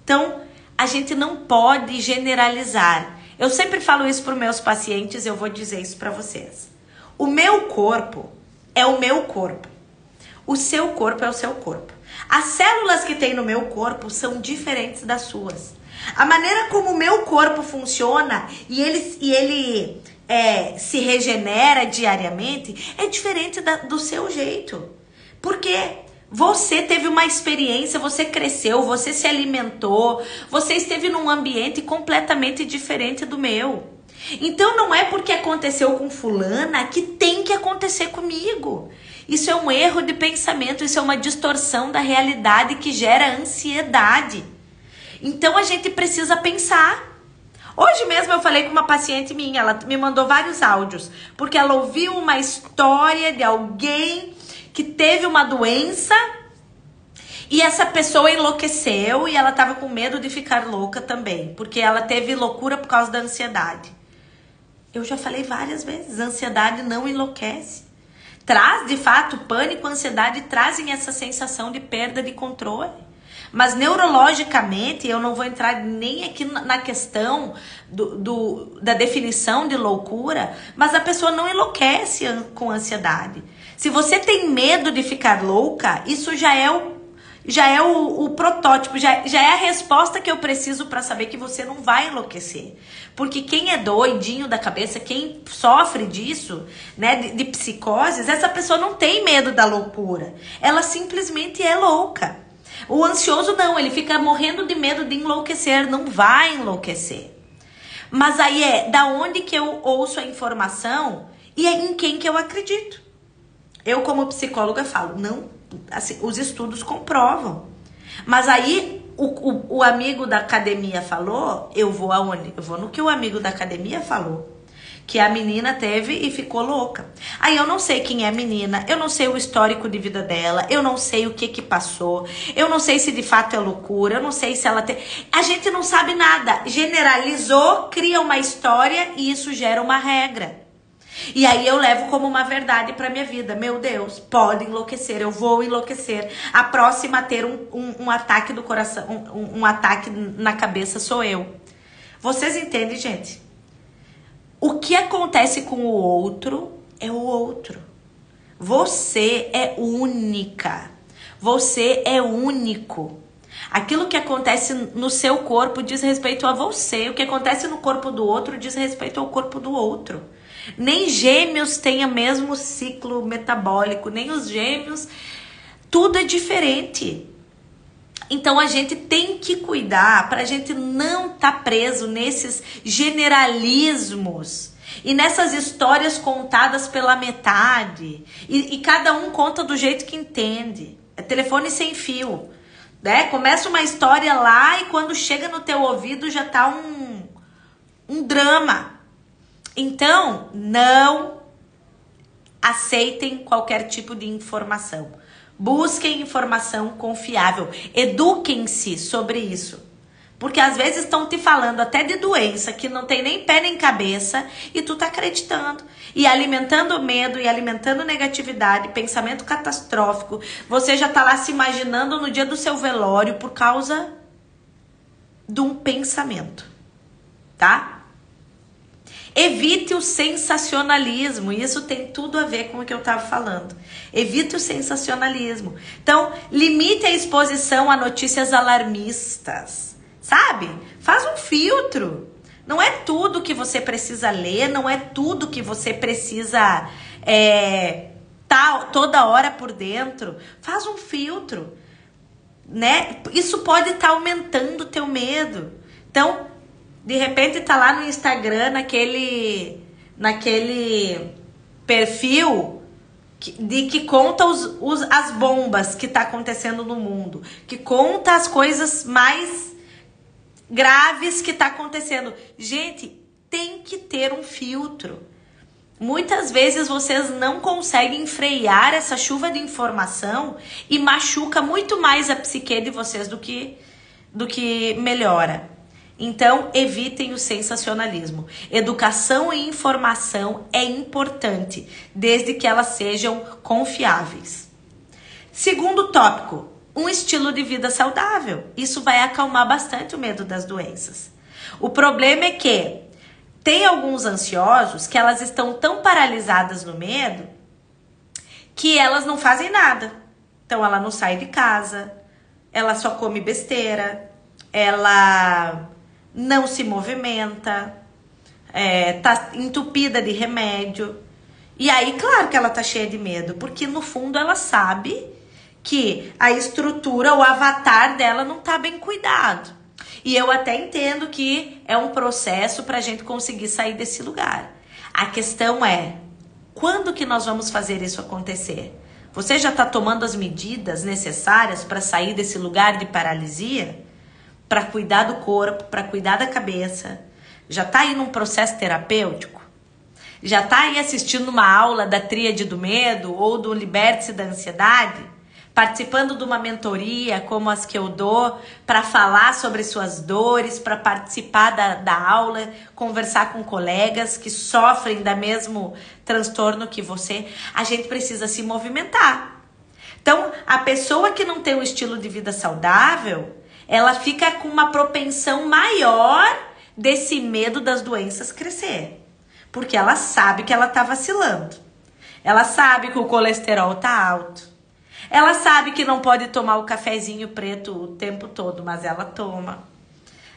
Então, a gente não pode generalizar. Eu sempre falo isso para os meus pacientes, eu vou dizer isso para vocês. O meu corpo é o meu corpo. O seu corpo é o seu corpo. As células que tem no meu corpo são diferentes das suas. A maneira como o meu corpo funciona e ele se regenera diariamente é diferente do seu jeito. Porque você teve uma experiência, você cresceu, você se alimentou, você esteve num ambiente completamente diferente do meu. Então não é porque aconteceu com fulana que tem que acontecer comigo. Isso é um erro de pensamento, isso é uma distorção da realidade que gera ansiedade. Então a gente precisa pensar. Hoje mesmo eu falei com uma paciente minha, ela me mandou vários áudios, porque ela ouviu uma história de alguém que teve uma doença e essa pessoa enlouqueceu e ela estava com medo de ficar louca também, porque ela teve loucura por causa da ansiedade. Eu já falei várias vezes, a ansiedade não enlouquece. Traz, de fato, pânico, ansiedade, trazem essa sensação de perda de controle. Mas neurologicamente, eu não vou entrar nem aqui na questão da definição de loucura, mas a pessoa não enlouquece com ansiedade. Se você tem medo de ficar louca, isso já é o protótipo, já é a resposta que eu preciso para saber que você não vai enlouquecer. Porque quem é doidinho da cabeça, quem sofre disso, né, de psicoses, essa pessoa não tem medo da loucura. Ela simplesmente é louca. O ansioso não, ele fica morrendo de medo de enlouquecer, não vai enlouquecer. Mas aí da onde que eu ouço a informação e é em quem que eu acredito. Eu como psicóloga falo, não, assim, os estudos comprovam. Mas aí o amigo da academia falou, eu vou aonde? Eu vou no que o amigo da academia falou. Que a menina teve e ficou louca. Aí eu não sei quem é a menina, eu não sei o histórico de vida dela, eu não sei o que passou, eu não sei se de fato é loucura, eu não sei se ela tem... A gente não sabe nada. Generalizou, cria uma história e isso gera uma regra. E aí eu levo como uma verdade para minha vida. Meu Deus, pode enlouquecer, eu vou enlouquecer. A próxima a ter um ataque do coração, um ataque na cabeça sou eu. Vocês entendem, gente? O que acontece com o outro é o outro. Você é única. Você é único. Aquilo que acontece no seu corpo diz respeito a você. O que acontece no corpo do outro diz respeito ao corpo do outro. Nem gêmeos têm o mesmo ciclo metabólico, nem os gêmeos. Tudo é diferente. Então a gente tem que cuidar para a gente não estar preso nesses generalismos e nessas histórias contadas pela metade. E cada um conta do jeito que entende. É telefone sem fio. Né? Começa uma história lá e quando chega no teu ouvido já tá um drama. Então, não aceitem qualquer tipo de informação. Busquem informação confiável. Eduquem-se sobre isso. Porque às vezes estão te falando até de doença que não tem nem pé nem cabeça e tu tá acreditando. E alimentando medo, e alimentando negatividade, pensamento catastrófico. Você já tá lá se imaginando no dia do seu velório por causa de um pensamento. Tá? Evite o sensacionalismo. Isso tem tudo a ver com o que eu estava falando. Evite o sensacionalismo. Então, limite a exposição a notícias alarmistas. Sabe? Faz um filtro. Não é tudo que você precisa ler, não é tudo que você precisa tá toda hora por dentro. Faz um filtro. Né? Isso pode estar aumentando o teu medo. Então, de repente tá lá no Instagram, naquele perfil que conta as bombas que tá acontecendo no mundo, que conta as coisas mais graves que tá acontecendo. Gente, tem que ter um filtro. Muitas vezes vocês não conseguem frear essa chuva de informação e machuca muito mais a psique de vocês do que melhora. Então, evitem o sensacionalismo. Educação e informação é importante, desde que elas sejam confiáveis. Segundo tópico, um estilo de vida saudável. Isso vai acalmar bastante o medo das doenças. O problema é que tem alguns ansiosos que elas estão tão paralisadas no medo que elas não fazem nada. Então, ela não sai de casa, ela só come besteira, ela não se movimenta, tá entupida de remédio. E aí, claro que ela tá cheia de medo, porque no fundo ela sabe que a estrutura, o avatar dela não tá bem cuidado. E eu até entendo que é um processo pra gente conseguir sair desse lugar. A questão é, quando que nós vamos fazer isso acontecer? Você já tá tomando as medidas necessárias para sair desse lugar de paralisia? Para cuidar do corpo, para cuidar da cabeça? Já tá aí num processo terapêutico? Já tá aí assistindo uma aula da Tríade do Medo ou do Liberte-se da Ansiedade? Participando de uma mentoria como as que eu dou para falar sobre suas dores, para participar da aula, conversar com colegas que sofrem da mesmo transtorno que você? A gente precisa se movimentar. Então, a pessoa que não tem um estilo de vida saudável, ela fica com uma propensão maior desse medo das doenças crescer. Porque ela sabe que ela tá vacilando. Ela sabe que o colesterol tá alto. Ela sabe que não pode tomar o cafezinho preto o tempo todo, mas ela toma.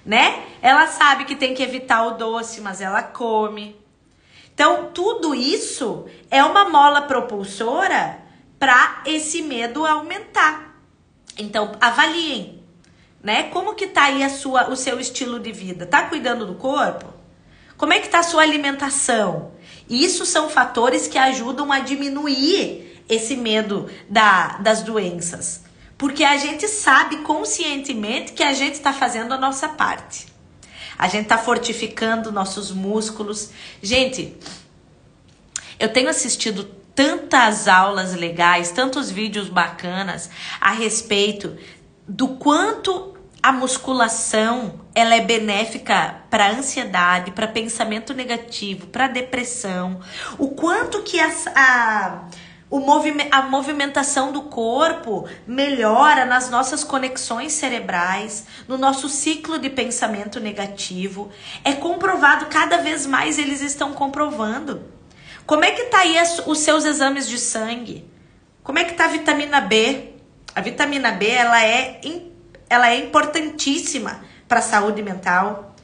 Né? Ela sabe que tem que evitar o doce, mas ela come. Então, tudo isso é uma mola propulsora para esse medo aumentar. Então, avaliem. Né? Como que tá aí o seu estilo de vida? Tá cuidando do corpo? Como é que tá a sua alimentação? Isso são fatores que ajudam a diminuir esse medo das doenças. Porque a gente sabe conscientemente que a gente está fazendo a nossa parte. A gente está fortificando nossos músculos. Gente, eu tenho assistido tantas aulas legais, tantos vídeos bacanas a respeito do quanto a musculação ela é benéfica para ansiedade, para pensamento negativo, para depressão. O quanto que a movimentação do corpo melhora nas nossas conexões cerebrais, no nosso ciclo de pensamento negativo. É comprovado, cada vez mais eles estão comprovando. Como é que tá aí os seus exames de sangue? Como é que tá a vitamina B? A vitamina B, ela é importantíssima para a saúde mental.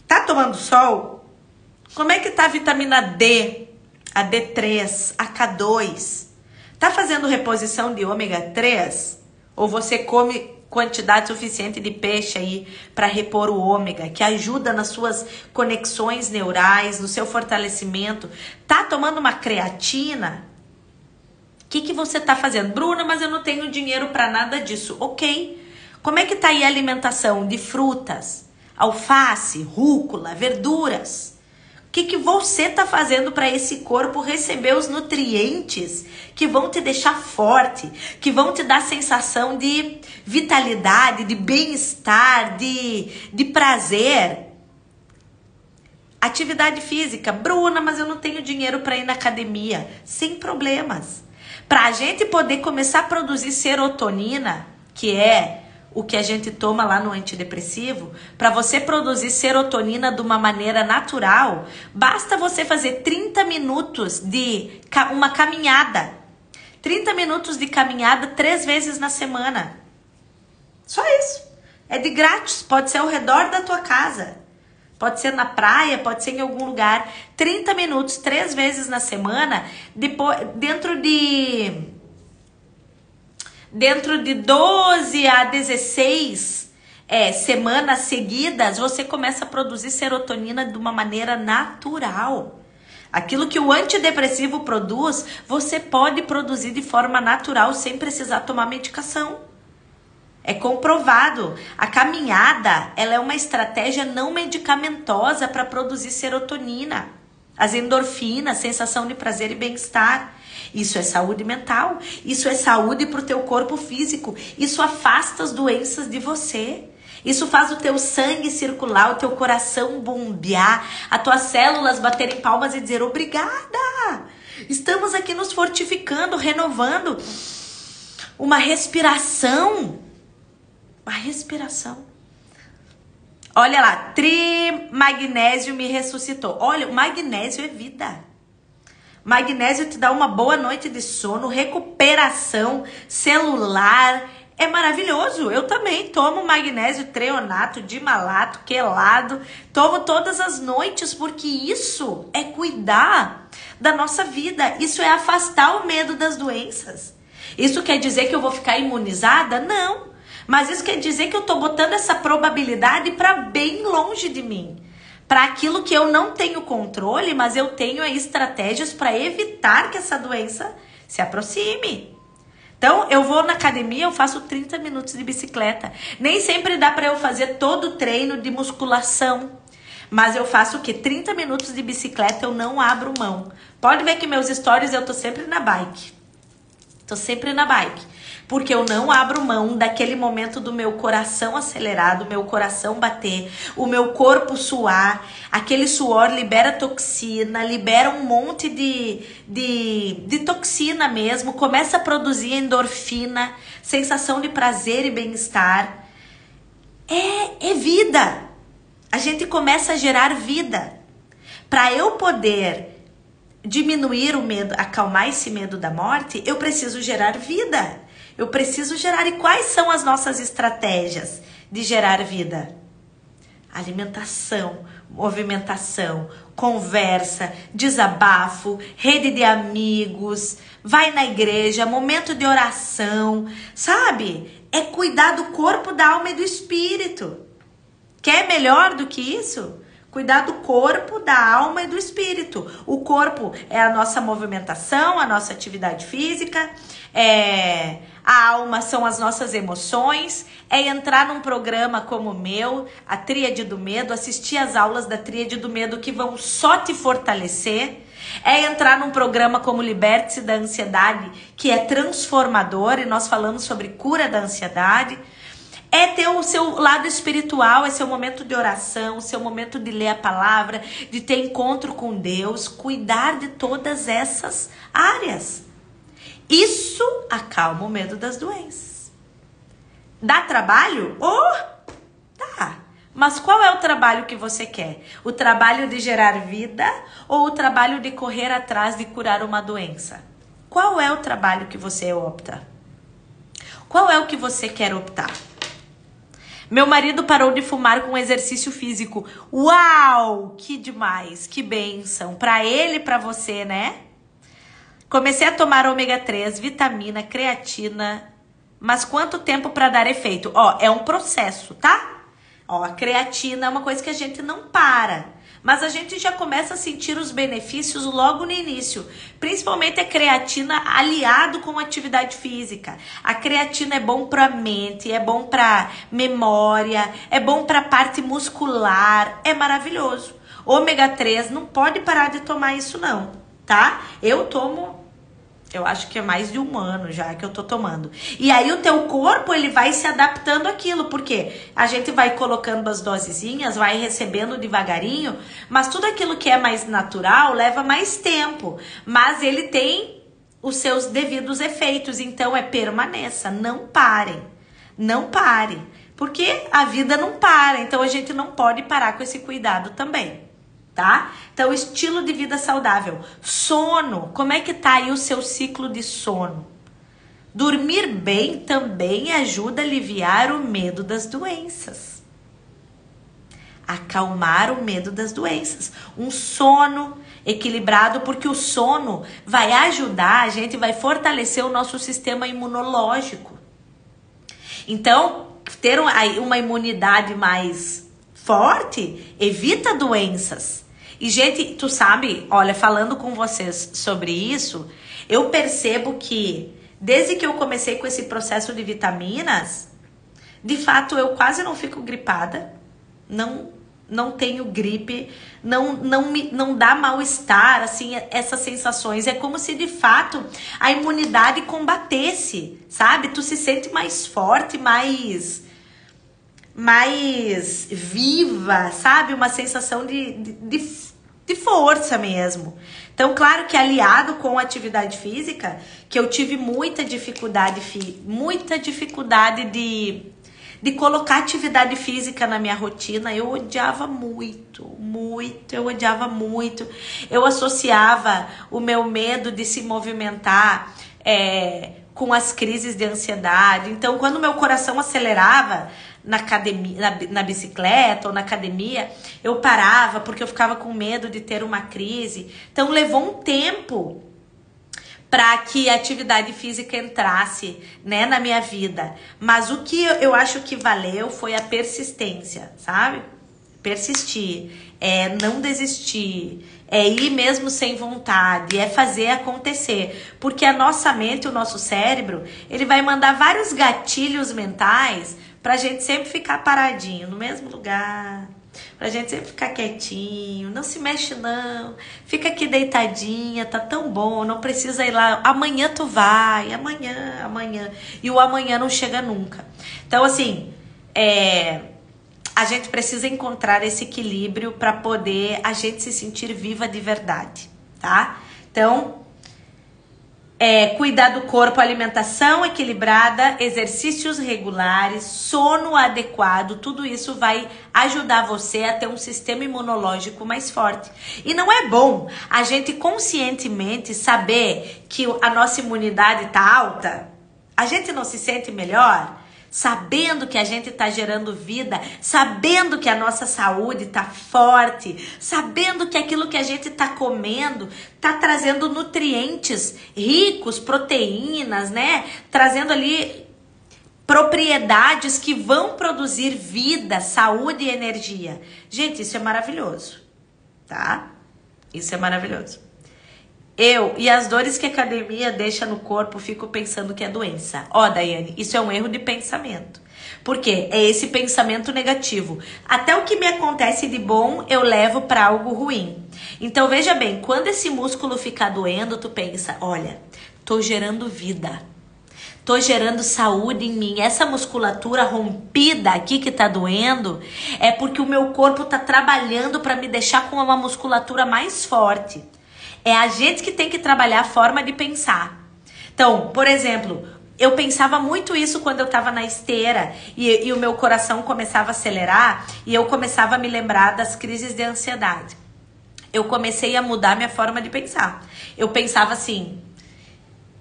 Tá tomando sol? Como é que tá a vitamina D, a D3, a K2? Tá fazendo reposição de ômega 3? Ou você come quantidade suficiente de peixe aí para repor o ômega, que ajuda nas suas conexões neurais, no seu fortalecimento? Tá tomando uma creatina? O que você tá fazendo? Bruna, mas eu não tenho dinheiro para nada disso. Ok. Como é que tá aí a alimentação de frutas, alface, rúcula, verduras? O que você tá fazendo para esse corpo receber os nutrientes que vão te deixar forte, que vão te dar sensação de vitalidade, de bem-estar, de prazer? Atividade física. Bruna, mas eu não tenho dinheiro para ir na academia. Sem problemas. Para a gente poder começar a produzir serotonina, que é o que a gente toma lá no antidepressivo, para você produzir serotonina de uma maneira natural, basta você fazer 30 minutos de uma caminhada. 30 minutos de caminhada 3 vezes na semana. Só isso. É de grátis. Pode ser ao redor da tua casa. Pode ser na praia, pode ser em algum lugar. 30 minutos 3 vezes na semana, depois, dentro de 12 a 16 semanas seguidas, você começa a produzir serotonina de uma maneira natural. Aquilo que o antidepressivo produz, você pode produzir de forma natural, sem precisar tomar medicação. É comprovado. A caminhada, ela é uma estratégia não medicamentosa para produzir serotonina. As endorfinas, sensação de prazer e bem-estar. Isso é saúde mental, isso é saúde para o teu corpo físico, isso afasta as doenças de você, isso faz o teu sangue circular, o teu coração bombear, as tuas células baterem palmas e dizer obrigada, estamos aqui nos fortificando, renovando, uma respiração, olha lá, trimagnésio me ressuscitou, olha, o magnésio é vida. Magnésio te dá uma boa noite de sono, recuperação celular, é maravilhoso. Eu também tomo magnésio treonato, dimalato, quelado, tomo todas as noites, porque isso é cuidar da nossa vida, isso é afastar o medo das doenças. Isso quer dizer que eu vou ficar imunizada? Não, mas isso quer dizer que eu tô botando essa probabilidade para bem longe de mim. Para aquilo que eu não tenho controle, mas eu tenho aí estratégias para evitar que essa doença se aproxime. Então, eu vou na academia, eu faço 30 minutos de bicicleta. Nem sempre dá para eu fazer todo o treino de musculação. Mas eu faço o quê? 30 minutos de bicicleta, eu não abro mão. Pode ver que meus stories eu tô sempre na bike. Porque eu não abro mão daquele momento do meu coração acelerado, meu coração bater, o meu corpo suar. Aquele suor libera toxina, libera um monte de toxina mesmo. Começa a produzir endorfina, sensação de prazer e bem-estar. É vida. A gente começa a gerar vida. Para eu poder diminuir o medo, acalmar esse medo da morte, eu preciso gerar vida. Eu preciso gerar. E quais são as nossas estratégias de gerar vida? Alimentação, movimentação, conversa, desabafo, rede de amigos, vai na igreja, momento de oração, sabe? É cuidar do corpo, da alma e do espírito. Quer melhor do que isso? Cuidar do corpo, da alma e do espírito. O corpo é a nossa movimentação, a nossa atividade física, a alma são as nossas emoções, é entrar num programa como o meu, a Tríade do Medo, assistir às aulas da Tríade do Medo que vão só te fortalecer, é entrar num programa como Liberte-se da Ansiedade, que é transformador, e nós falamos sobre cura da ansiedade. É ter o seu lado espiritual, é seu momento de oração, seu momento de ler a palavra, de ter encontro com Deus, cuidar de todas essas áreas. Isso acalma o medo das doenças. Dá trabalho? Dá. Mas qual é o trabalho que você quer? O trabalho de gerar vida ou o trabalho de correr atrás de curar uma doença? Qual é o trabalho que você opta? Qual é o que você quer optar? Meu marido parou de fumar com exercício físico. Uau! Que demais! Que bênção! Para ele e para você, né? Comecei a tomar ômega 3, vitamina, creatina. Mas quanto tempo para dar efeito? Ó, é um processo, tá? Ó, a creatina é uma coisa que a gente não para. Mas a gente já começa a sentir os benefícios logo no início. Principalmente a creatina aliado com atividade física. A creatina é bom para a mente, é bom para memória, é bom para a parte muscular. É maravilhoso. Ômega 3, não pode parar de tomar isso não, tá? Eu tomo... Eu acho que é mais de 1 ano já que eu tô tomando. E aí o teu corpo, ele vai se adaptando àquilo. Porque a gente vai colocando as dosezinhas, vai recebendo devagarinho. Mas tudo aquilo que é mais natural leva mais tempo. Mas ele tem os seus devidos efeitos. Então permaneça, não parem. Não parem. Porque a vida não para. Então a gente não pode parar com esse cuidado também. Tá? Então, estilo de vida saudável. Sono. Como é que tá aí o seu ciclo de sono? Dormir bem também ajuda a aliviar o medo das doenças. Acalmar o medo das doenças. Um sono equilibrado, porque o sono vai ajudar, a gente vai fortalecer o nosso sistema imunológico. Então, ter uma imunidade mais forte evita doenças. E, gente, tu sabe, olha, falando com vocês sobre isso, eu percebo que desde que eu comecei com esse processo de vitaminas, de fato eu quase não fico gripada, não tenho gripe, não dá mal-estar, assim, essas sensações. É como se de fato a imunidade combatesse, sabe? Tu se sente mais forte, mais viva, sabe? Uma sensação de força mesmo. Então, claro que aliado com a atividade física, que eu tive muita dificuldade de colocar atividade física na minha rotina. Eu odiava muito. Eu associava o meu medo de se movimentar com as crises de ansiedade. Então, quando meu coração acelerava na academia, na bicicleta ou na academia, eu parava porque eu ficava com medo de ter uma crise. Então, levou um tempo para que a atividade física entrasse, né, na minha vida. Mas o que eu acho que valeu foi a persistência, sabe? Persistir, não desistir, ir mesmo sem vontade, fazer acontecer. Porque a nossa mente, o nosso cérebro, ele vai mandar vários gatilhos mentais pra gente sempre ficar paradinho no mesmo lugar, pra gente sempre ficar quietinho, não se mexe não, fica aqui deitadinha, tá tão bom, não precisa ir lá, amanhã tu vai, amanhã, e o amanhã não chega nunca. Então, assim, a gente precisa encontrar esse equilíbrio para poder a gente se sentir viva de verdade, tá? Então, cuidar do corpo, alimentação equilibrada, exercícios regulares, sono adequado, tudo isso vai ajudar você a ter um sistema imunológico mais forte. E não é bom a gente conscientemente saber que a nossa imunidade tá alta? A gente não se sente melhor? Sabendo que a gente está gerando vida, sabendo que a nossa saúde está forte, sabendo que aquilo que a gente está comendo está trazendo nutrientes ricos, proteínas, né? Trazendo ali propriedades que vão produzir vida, saúde e energia. Gente, isso é maravilhoso, tá? Isso é maravilhoso. E as dores que a academia deixa no corpo, fico pensando que é doença. Daiane, isso é um erro de pensamento. Por quê? É esse pensamento negativo. Até o que me acontece de bom, eu levo para algo ruim. Então, veja bem, quando esse músculo ficar doendo, tu pensa, olha, tô gerando vida. Tô gerando saúde em mim. Essa musculatura rompida aqui que tá doendo, é porque o meu corpo tá trabalhando para me deixar com uma musculatura mais forte. É a gente que tem que trabalhar a forma de pensar. Então, por exemplo, eu pensava muito isso quando eu tava na esteira e o meu coração começava a acelerar e eu começava a me lembrar das crises de ansiedade. Eu comecei a mudar minha forma de pensar. Eu pensava assim,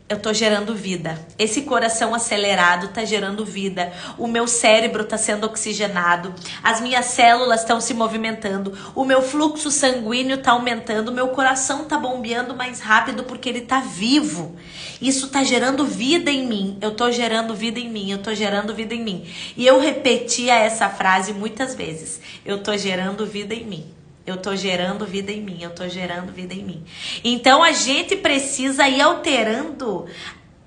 eu tô gerando vida. Esse coração acelerado tá gerando vida. O meu cérebro tá sendo oxigenado. As minhas células estão se movimentando. O meu fluxo sanguíneo tá aumentando. O meu coração tá bombeando mais rápido porque ele tá vivo. Isso tá gerando vida em mim. Eu tô gerando vida em mim. Eu tô gerando vida em mim. E eu repetia essa frase muitas vezes. Eu tô gerando vida em mim. Eu tô gerando vida em mim, eu tô gerando vida em mim. Então a gente precisa ir alterando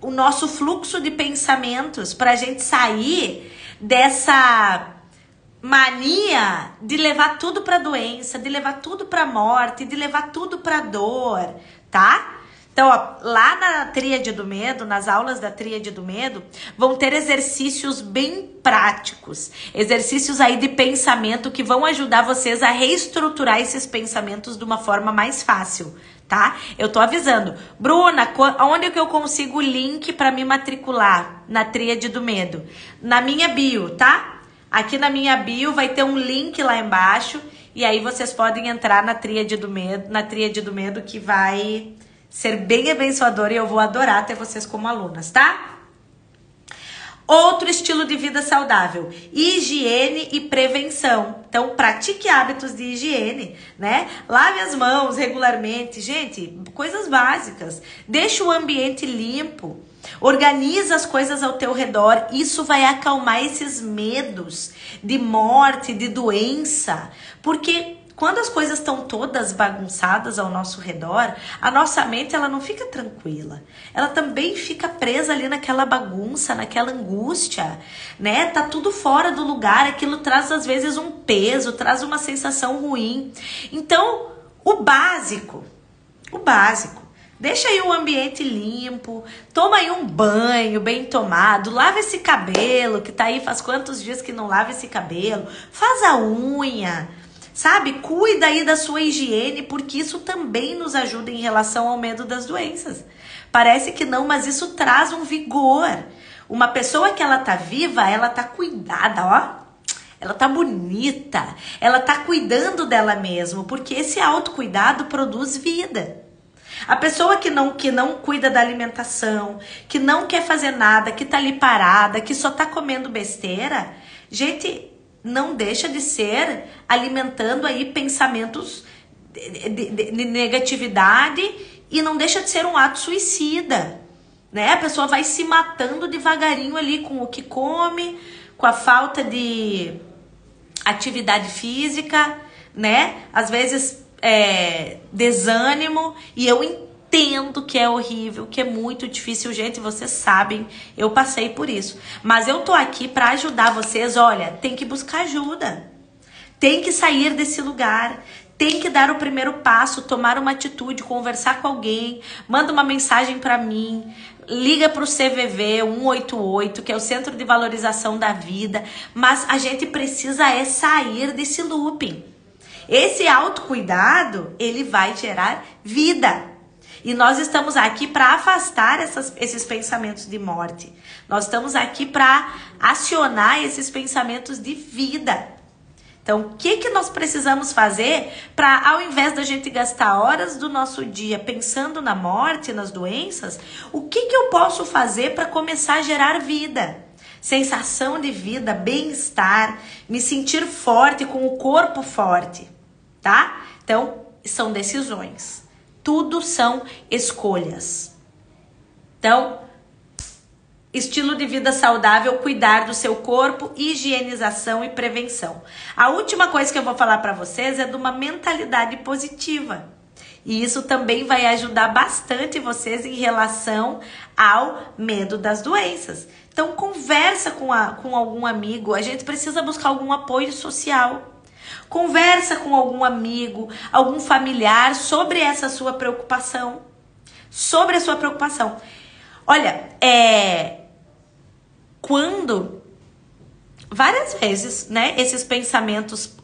o nosso fluxo de pensamentos pra gente sair dessa mania de levar tudo pra doença, de levar tudo pra morte, de levar tudo pra dor, tá? Então, ó, lá na Tríade do Medo, nas aulas da Tríade do Medo, vão ter exercícios bem práticos. Exercícios aí de pensamento que vão ajudar vocês a reestruturar esses pensamentos de uma forma mais fácil, tá? Eu tô avisando. Bruna, onde é que eu consigo o link para me matricular na Tríade do Medo? Na minha bio, tá? Aqui na minha bio vai ter um link lá embaixo e aí vocês podem entrar na Tríade do Medo, que vai ser bem abençoador e eu vou adorar ter vocês como alunas, tá? Outro estilo de vida saudável, higiene e prevenção. Então, pratique hábitos de higiene, né? Lave as mãos regularmente. Gente, coisas básicas. Deixa o ambiente limpo. Organiza as coisas ao teu redor. Isso vai acalmar esses medos de morte, de doença. Porque quando as coisas estão todas bagunçadas ao nosso redor, a nossa mente ela não fica tranquila. Ela também fica presa ali naquela bagunça, naquela angústia, né? Tá tudo fora do lugar, aquilo traz às vezes um peso, traz uma sensação ruim. Então, o básico. Deixa aí o ambiente limpo, toma aí um banho bem tomado, lava esse cabelo que tá aí faz quantos dias que não lava esse cabelo, faz a unha. Sabe? Cuida aí da sua higiene, porque isso também nos ajuda em relação ao medo das doenças. Parece que não, mas isso traz um vigor. Uma pessoa que ela tá viva, ela tá cuidada, ó. Ela tá bonita. Ela tá cuidando dela mesma, porque esse autocuidado produz vida. A pessoa que não cuida da alimentação, que não quer fazer nada, que tá ali parada, que só tá comendo besteira, gente, não deixa de ser alimentando aí pensamentos de negatividade e não deixa de ser um ato suicida, né? A pessoa vai se matando devagarinho ali com o que come, com a falta de atividade física, né? Às vezes desânimo, e eu entendo que é horrível, que é muito difícil, gente, vocês sabem, eu passei por isso. Mas eu tô aqui para ajudar vocês, olha, tem que buscar ajuda. Tem que sair desse lugar, tem que dar o primeiro passo, tomar uma atitude, conversar com alguém, manda uma mensagem para mim, liga pro CVV 188, que é o Centro de Valorização da Vida, mas a gente precisa sair desse looping. Esse autocuidado, ele vai gerar vida. E nós estamos aqui para afastar esses pensamentos de morte. Nós estamos aqui para acionar esses pensamentos de vida. Então, o que nós precisamos fazer para, ao invés da gente gastar horas do nosso dia pensando na morte, nas doenças, o que eu posso fazer para começar a gerar vida? Sensação de vida, bem-estar, me sentir forte, com o corpo forte, tá? Então, são decisões. Tudo são escolhas. Então, estilo de vida saudável, cuidar do seu corpo, higienização e prevenção. A última coisa que eu vou falar para vocês é de uma mentalidade positiva. E isso também vai ajudar bastante vocês em relação ao medo das doenças. Então, conversa com algum amigo. A gente precisa buscar algum apoio social. Conversa com algum amigo, algum familiar sobre essa sua preocupação. Sobre a sua preocupação. Olha, quando várias vezes, né, esses pensamentos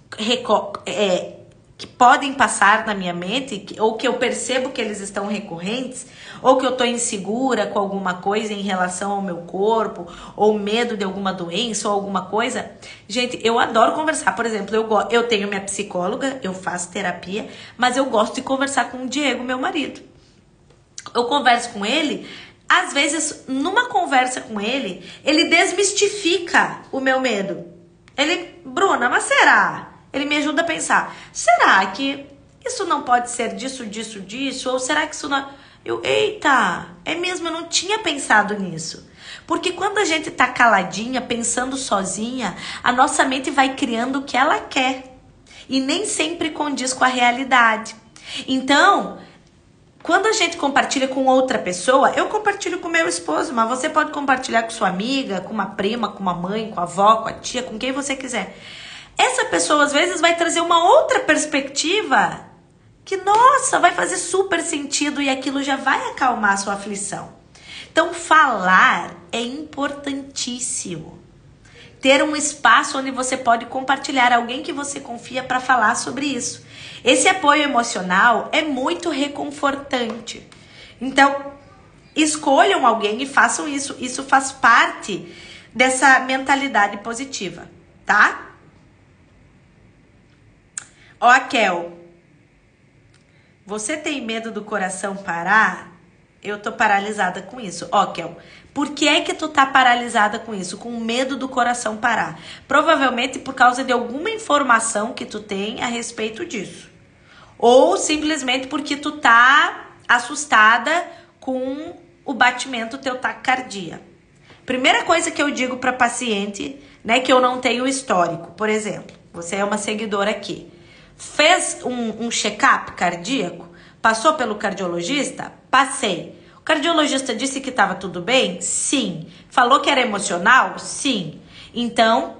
que podem passar na minha mente, ou que eu percebo que eles estão recorrentes, ou que eu tô insegura com alguma coisa em relação ao meu corpo, ou medo de alguma doença, ou alguma coisa. Gente, eu adoro conversar. Por exemplo, eu tenho minha psicóloga, eu faço terapia, mas eu gosto de conversar com o Diego, meu marido. Eu converso com ele, às vezes, numa conversa com ele, ele desmistifica o meu medo. Bruna, mas será? Ele me ajuda a pensar, será que isso não pode ser disso, disso, disso? Ou será que isso não... Eita, é mesmo, eu não tinha pensado nisso. Porque quando a gente tá caladinha, pensando sozinha, a nossa mente vai criando o que ela quer. E nem sempre condiz com a realidade. Então, quando a gente compartilha com outra pessoa, eu compartilho com meu esposo, mas você pode compartilhar com sua amiga, com uma prima, com uma mãe, com a avó, com a tia, com quem você quiser. Essa pessoa, às vezes, vai trazer uma outra perspectiva que, nossa, vai fazer super sentido e aquilo já vai acalmar a sua aflição. Então, falar é importantíssimo. Ter um espaço onde você pode compartilhar, alguém que você confia para falar sobre isso. Esse apoio emocional é muito reconfortante. Então, escolham alguém e façam isso. Isso faz parte dessa mentalidade positiva, tá? Ó, Kel, você tem medo do coração parar? Eu tô paralisada com isso. Ó, Kel, por que é que tu tá paralisada com isso? Com medo do coração parar? Provavelmente por causa de alguma informação que tu tem a respeito disso. Ou simplesmente porque tu tá assustada com o batimento do teu taquicardia. Primeira coisa que eu digo para paciente, né, que eu não tenho histórico. Por exemplo, você é uma seguidora aqui. Fez um check-up cardíaco? Passou pelo cardiologista? Passei. O cardiologista disse que estava tudo bem? Sim. Falou que era emocional? Sim. Então,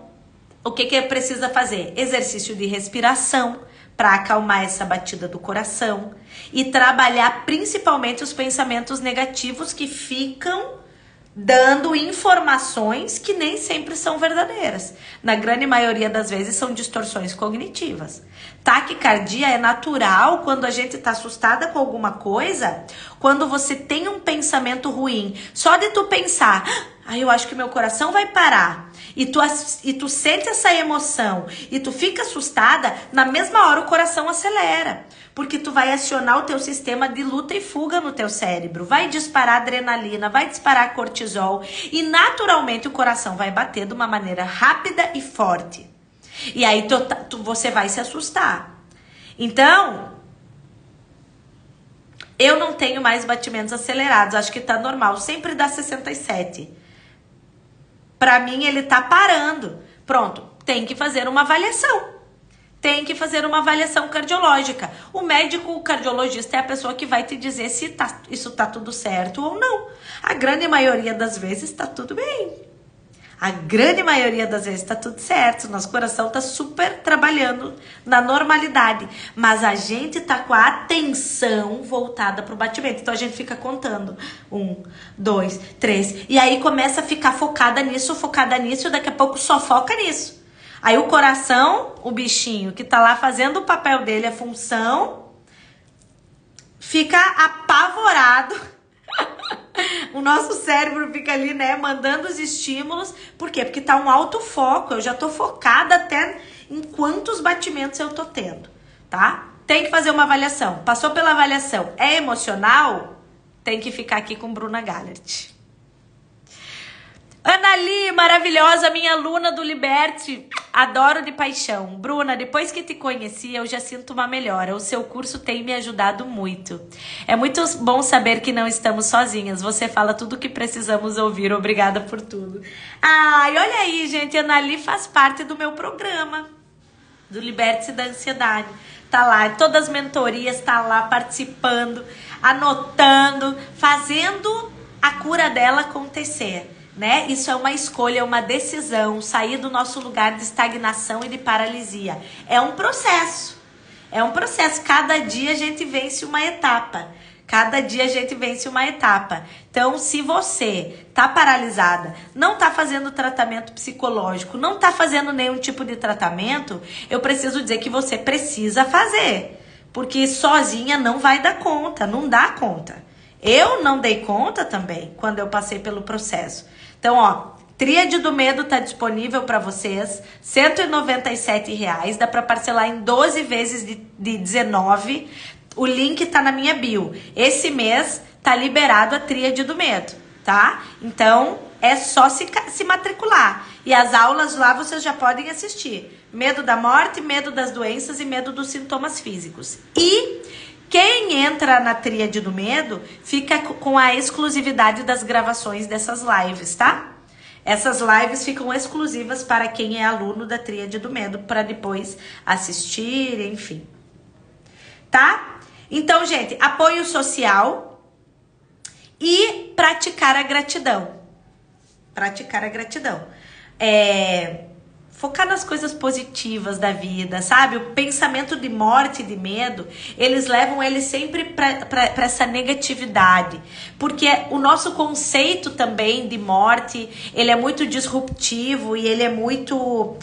o que precisa fazer? Exercício de respiração para acalmar essa batida do coração e trabalhar principalmente os pensamentos negativos que ficam dando informações que nem sempre são verdadeiras. Na grande maioria das vezes são distorções cognitivas. Taquicardia é natural quando a gente está assustada com alguma coisa, quando você tem um pensamento ruim. Só de tu pensar, eu acho que meu coração vai parar. E tu sente essa emoção e tu fica assustada, na mesma hora o coração acelera. Porque tu vai acionar o teu sistema de luta e fuga no teu cérebro. Vai disparar adrenalina, vai disparar cortisol. E naturalmente o coração vai bater de uma maneira rápida e forte. E aí você vai se assustar. Então, eu não tenho mais batimentos acelerados. Acho que tá normal. Sempre dá 67. Pra mim, ele tá parando. Pronto, tem que fazer uma avaliação. Tem que fazer uma avaliação cardiológica. O médico, o cardiologista é a pessoa que vai te dizer se isso tá tudo certo ou não. A grande maioria das vezes tá tudo bem. A grande maioria das vezes tá tudo certo. Nosso coração tá super trabalhando na normalidade. Mas a gente tá com a atenção voltada pro batimento. Então a gente fica contando. 1, 2, 3. E aí começa a ficar focada nisso. E daqui a pouco só foca nisso. Aí o coração, o bichinho que tá lá fazendo o papel dele, a função, fica apavorado. O nosso cérebro fica ali, né, mandando os estímulos. Por quê? Porque tá um alto foco. Eu já tô focada até em quantos batimentos eu tô tendo, tá? Tem que fazer uma avaliação. Passou pela avaliação, é emocional? Tem que ficar aqui com Bruna Gallert. Anali, maravilhosa, minha aluna do Liberte, adoro de paixão. Bruna, depois que te conheci, eu já sinto uma melhora. O seu curso tem me ajudado muito. É muito bom saber que não estamos sozinhas. Você fala tudo o que precisamos ouvir. Obrigada por tudo. Ai, olha aí, gente, a Anali faz parte do meu programa, do Liberte-se da Ansiedade. Tá lá, todas as mentorias, tá lá participando, anotando, fazendo a cura dela acontecer. Né? Isso é uma escolha, é uma decisão, sair do nosso lugar de estagnação e de paralisia. É um processo. É um processo. Cada dia a gente vence uma etapa. Cada dia a gente vence uma etapa. Então, se você tá paralisada, não tá fazendo tratamento psicológico, não tá fazendo nenhum tipo de tratamento, eu preciso dizer que você precisa fazer. Porque sozinha não vai dar conta, não dá conta. Eu não dei conta também quando eu passei pelo processo. Então, ó, Tríade do Medo tá disponível para vocês, R$ 197, dá para parcelar em 12 vezes de 19. O link tá na minha bio. Esse mês tá liberado a Tríade do Medo, tá? Então, é só se matricular. E as aulas lá vocês já podem assistir. Medo da morte, medo das doenças e medo dos sintomas físicos. E quem entra na Tríade do Medo fica com a exclusividade das gravações dessas lives, tá? Essas lives ficam exclusivas para quem é aluno da Tríade do Medo, para depois assistir, enfim. Tá? Então, gente, apoio social e praticar a gratidão. Praticar a gratidão. Focar nas coisas positivas da vida, sabe? O pensamento de morte e de medo, eles levam ele sempre para essa negatividade. Porque o nosso conceito também de morte, ele é muito disruptivo e ele é muito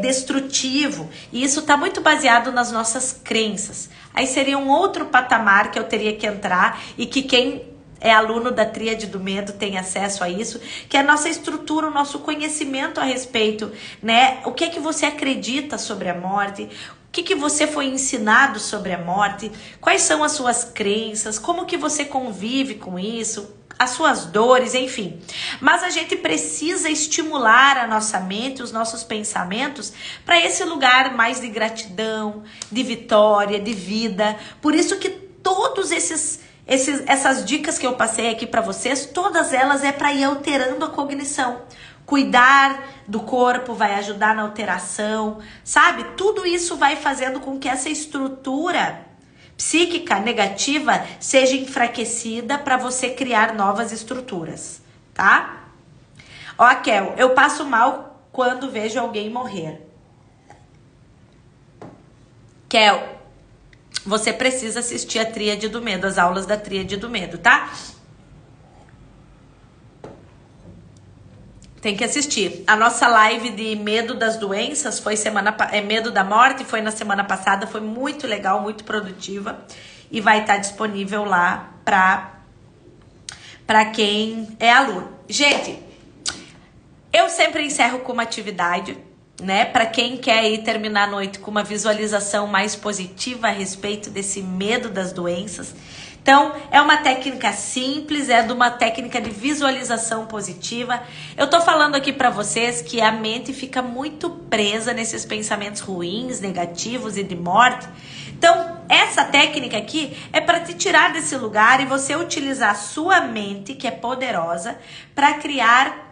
destrutivo. E isso está muito baseado nas nossas crenças. Aí seria um outro patamar que eu teria que entrar e que quem é aluno da Tríade do Medo tem acesso a isso, que é a nossa estrutura, o nosso conhecimento a respeito, né? O que é que você acredita sobre a morte? O que que você foi ensinado sobre a morte? Quais são as suas crenças? Como que você convive com isso? As suas dores, enfim. Mas a gente precisa estimular a nossa mente, os nossos pensamentos, para esse lugar mais de gratidão, de vitória, de vida. Por isso que todos essas dicas que eu passei aqui para vocês, todas elas é para ir alterando a cognição. Cuidar do corpo vai ajudar na alteração, sabe? Tudo isso vai fazendo com que essa estrutura psíquica negativa seja enfraquecida para você criar novas estruturas, tá? Ó, Kel, eu passo mal quando vejo alguém morrer. Kel, você precisa assistir a Tríade do Medo, as aulas da Tríade do Medo, tá? Tem que assistir. A nossa live de medo das doenças foi medo da morte, foi na semana passada, foi muito legal, muito produtiva e vai estar disponível lá para quem é aluno. Gente, eu sempre encerro com uma atividade, né? Para quem quer ir terminar a noite com uma visualização mais positiva a respeito desse medo das doenças. Então, é uma técnica simples, é de uma técnica de visualização positiva. Eu tô falando aqui para vocês que a mente fica muito presa nesses pensamentos ruins, negativos e de morte. Então, essa técnica aqui é para te tirar desse lugar e você utilizar a sua mente, que é poderosa, para criar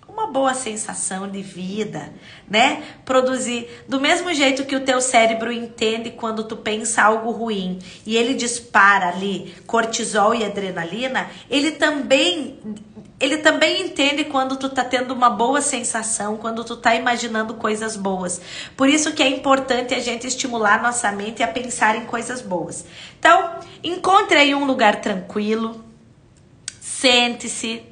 uma boa sensação de vida, né? Produzir do mesmo jeito que o teu cérebro entende quando tu pensa algo ruim e ele dispara ali cortisol e adrenalina, ele também entende quando tu tá tendo uma boa sensação, quando tu tá imaginando coisas boas. Por isso que é importante a gente estimular nossa mente a pensar em coisas boas. Então, encontre aí um lugar tranquilo, sente-se,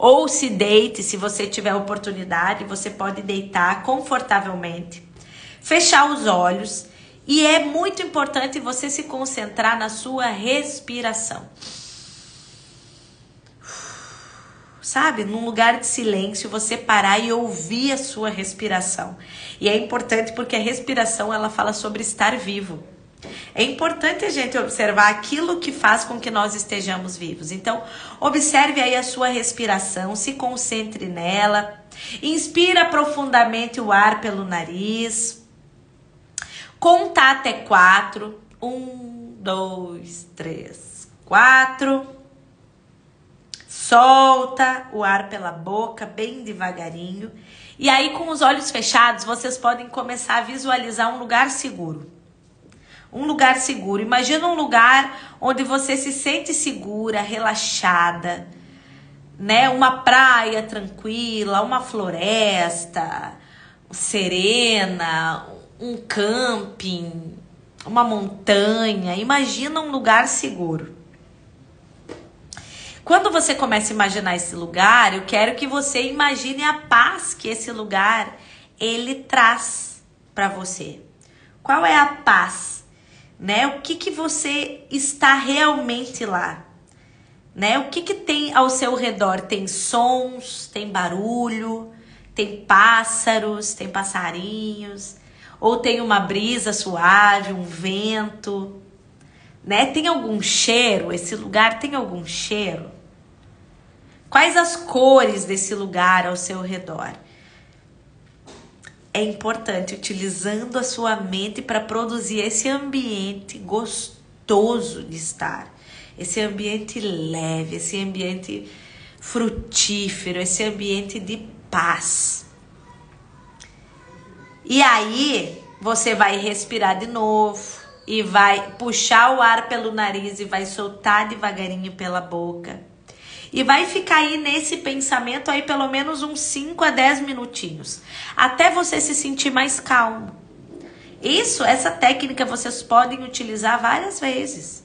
ou se deite, se você tiver oportunidade, você pode deitar confortavelmente, fechar os olhos e é muito importante você se concentrar na sua respiração. Sabe? Num lugar de silêncio, você parar e ouvir a sua respiração. E é importante porque a respiração, ela fala sobre estar vivo. É importante a gente observar aquilo que faz com que nós estejamos vivos. Então, observe aí a sua respiração, se concentre nela. Inspira profundamente o ar pelo nariz. Conta até 4. 1, 2, 3, 4. Solta o ar pela boca bem devagarinho. E aí, com os olhos fechados, vocês podem começar a visualizar um lugar seguro. Um lugar seguro. Imagina um lugar onde você se sente segura, relaxada, né? Uma praia tranquila, uma floresta serena, um camping, uma montanha. Imagina um lugar seguro. quando você começa a imaginar esse lugar, eu quero que você imagine a paz que esse lugar ele traz para você. Qual é a paz? Né? O que você está realmente lá? Né? O que tem ao seu redor? Tem sons, tem barulho, tem pássaros, tem passarinhos, ou tem uma brisa suave, um vento, né? Tem algum cheiro? Esse lugar tem algum cheiro? Quais as cores desse lugar ao seu redor? É importante utilizando a sua mente para produzir esse ambiente gostoso de estar. Esse ambiente leve, esse ambiente frutífero, esse ambiente de paz. E aí, você vai respirar de novo e vai puxar o ar pelo nariz e vai soltar devagarinho pela boca. E vai ficar aí nesse pensamento aí pelo menos uns 5 a 10 minutinhos, até você se sentir mais calmo. Essa técnica vocês podem utilizar várias vezes.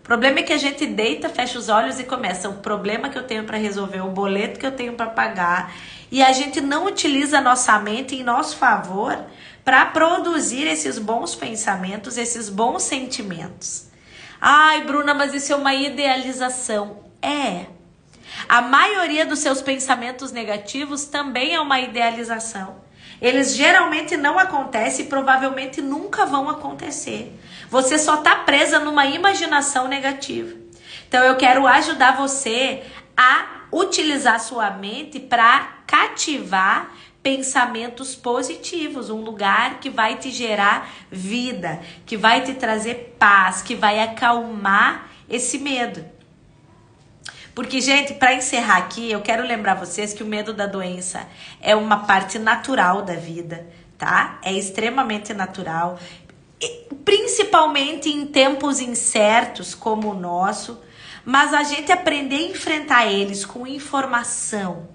O problema é que a gente deita, fecha os olhos e começa o problema que eu tenho para resolver, o boleto que eu tenho para pagar, e a gente não utiliza a nossa mente em nosso favor para produzir esses bons pensamentos, esses bons sentimentos. Ai, Bruna, mas isso é uma idealização. A maioria dos seus pensamentos negativos também é uma idealização. Eles geralmente não acontecem e provavelmente nunca vão acontecer. Você só está presa numa imaginação negativa. Então eu quero ajudar você a utilizar sua mente para cativar pensamentos positivos, um lugar que vai te gerar vida, que vai te trazer paz, que vai acalmar esse medo. Porque, gente, para encerrar aqui, eu quero lembrar vocês que o medo da doença é uma parte natural da vida, tá? É extremamente natural, principalmente em tempos incertos como o nosso, mas a gente aprender a enfrentar eles com informação,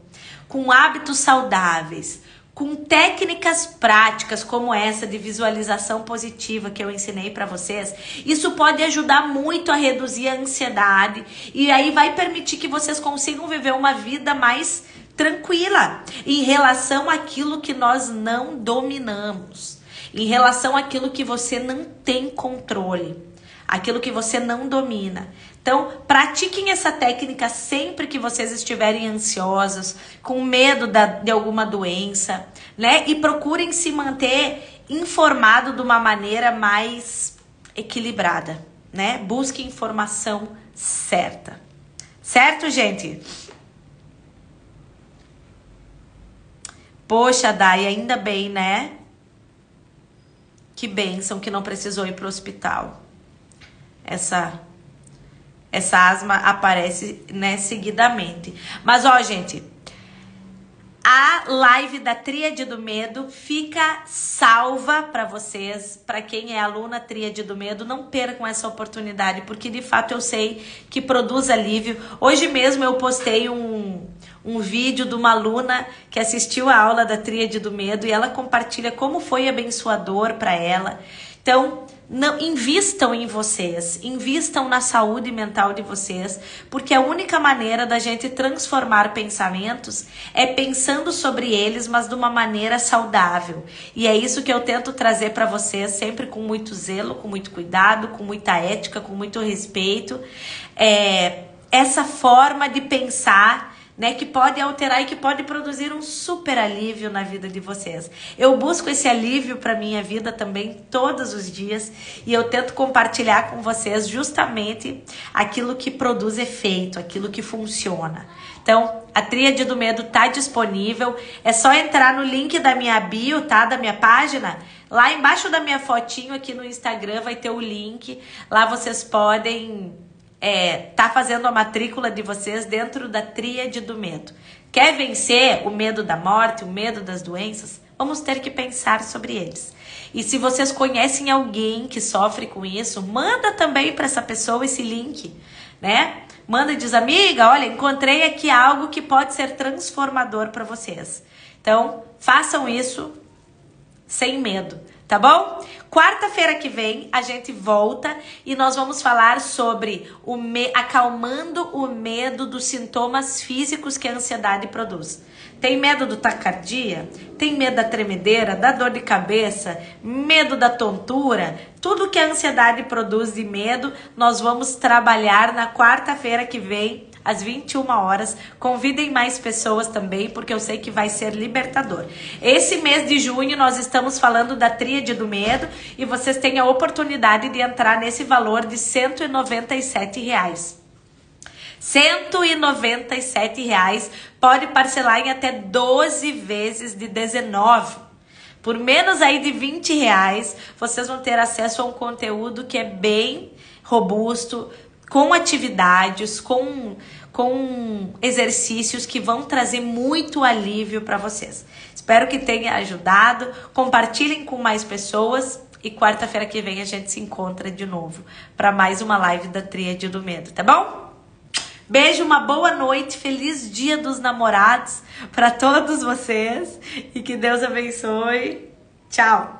com hábitos saudáveis, com técnicas práticas como essa de visualização positiva que eu ensinei para vocês, isso pode ajudar muito a reduzir a ansiedade e aí vai permitir que vocês consigam viver uma vida mais tranquila em relação àquilo que nós não dominamos, em relação àquilo que você não tem controle, aquilo que você não domina. Então, pratiquem essa técnica sempre que vocês estiverem ansiosos, com medo de alguma doença, né? E procurem se manter informado de uma maneira mais equilibrada, né? Busque informação certa. Certo, gente? Poxa, Dai, ainda bem, né? Que bênção que não precisou ir para o hospital. Essa asma aparece, né, seguidamente. Mas, ó, gente, a live da Tríade do Medo fica salva para vocês. Para quem é aluna Tríade do Medo, não percam essa oportunidade, porque de fato eu sei que produz alívio. Hoje mesmo eu postei um vídeo de uma aluna que assistiu a aula da Tríade do Medo e ela compartilha como foi abençoador para ela. Então, não invistam em vocês, invistam na saúde mental de vocês, porque a única maneira da gente transformar pensamentos é pensando sobre eles, mas de uma maneira saudável. E é isso que eu tento trazer para vocês, sempre com muito zelo, com muito cuidado, com muita ética, com muito respeito. Essa forma de pensar, né, que pode alterar e que pode produzir um super alívio na vida de vocês. Eu busco esse alívio para minha vida também todos os dias e eu tento compartilhar com vocês justamente aquilo que produz efeito, aquilo que funciona. Então, a Tríade do Medo tá disponível, é só entrar no link da minha bio, tá, da minha página. Lá embaixo da minha fotinho aqui no Instagram vai ter o link, lá vocês podem tá fazendo a matrícula de vocês dentro da Tríade do Medo. Quer vencer o medo da morte, o medo das doenças? Vamos ter que pensar sobre eles. E se vocês conhecem alguém que sofre com isso, manda também para essa pessoa esse link, né? Manda e diz, amiga, olha, encontrei aqui algo que pode ser transformador para vocês. Então, façam isso. sem medo, tá bom? Quarta-feira que vem a gente volta e nós vamos falar sobre acalmando o medo dos sintomas físicos que a ansiedade produz. Tem medo do taquicardia? Tem medo da tremedeira, da dor de cabeça, medo da tontura? Tudo que a ansiedade produz de medo, nós vamos trabalhar na quarta-feira que vem, às 21 horas. Convidem mais pessoas também, porque eu sei que vai ser libertador. Esse mês de junho nós estamos falando da tríade do medo e vocês têm a oportunidade de entrar nesse valor de R$197. R$197, pode parcelar em até 12 vezes de 19. Por menos aí de R$20, vocês vão ter acesso a um conteúdo que é bem robusto, com atividades, com exercícios que vão trazer muito alívio para vocês. Espero que tenha ajudado. Compartilhem com mais pessoas e quarta-feira que vem a gente se encontra de novo para mais uma live da Tríade do Medo, tá bom? Beijo, uma boa noite, feliz Dia dos Namorados para todos vocês e que Deus abençoe. Tchau!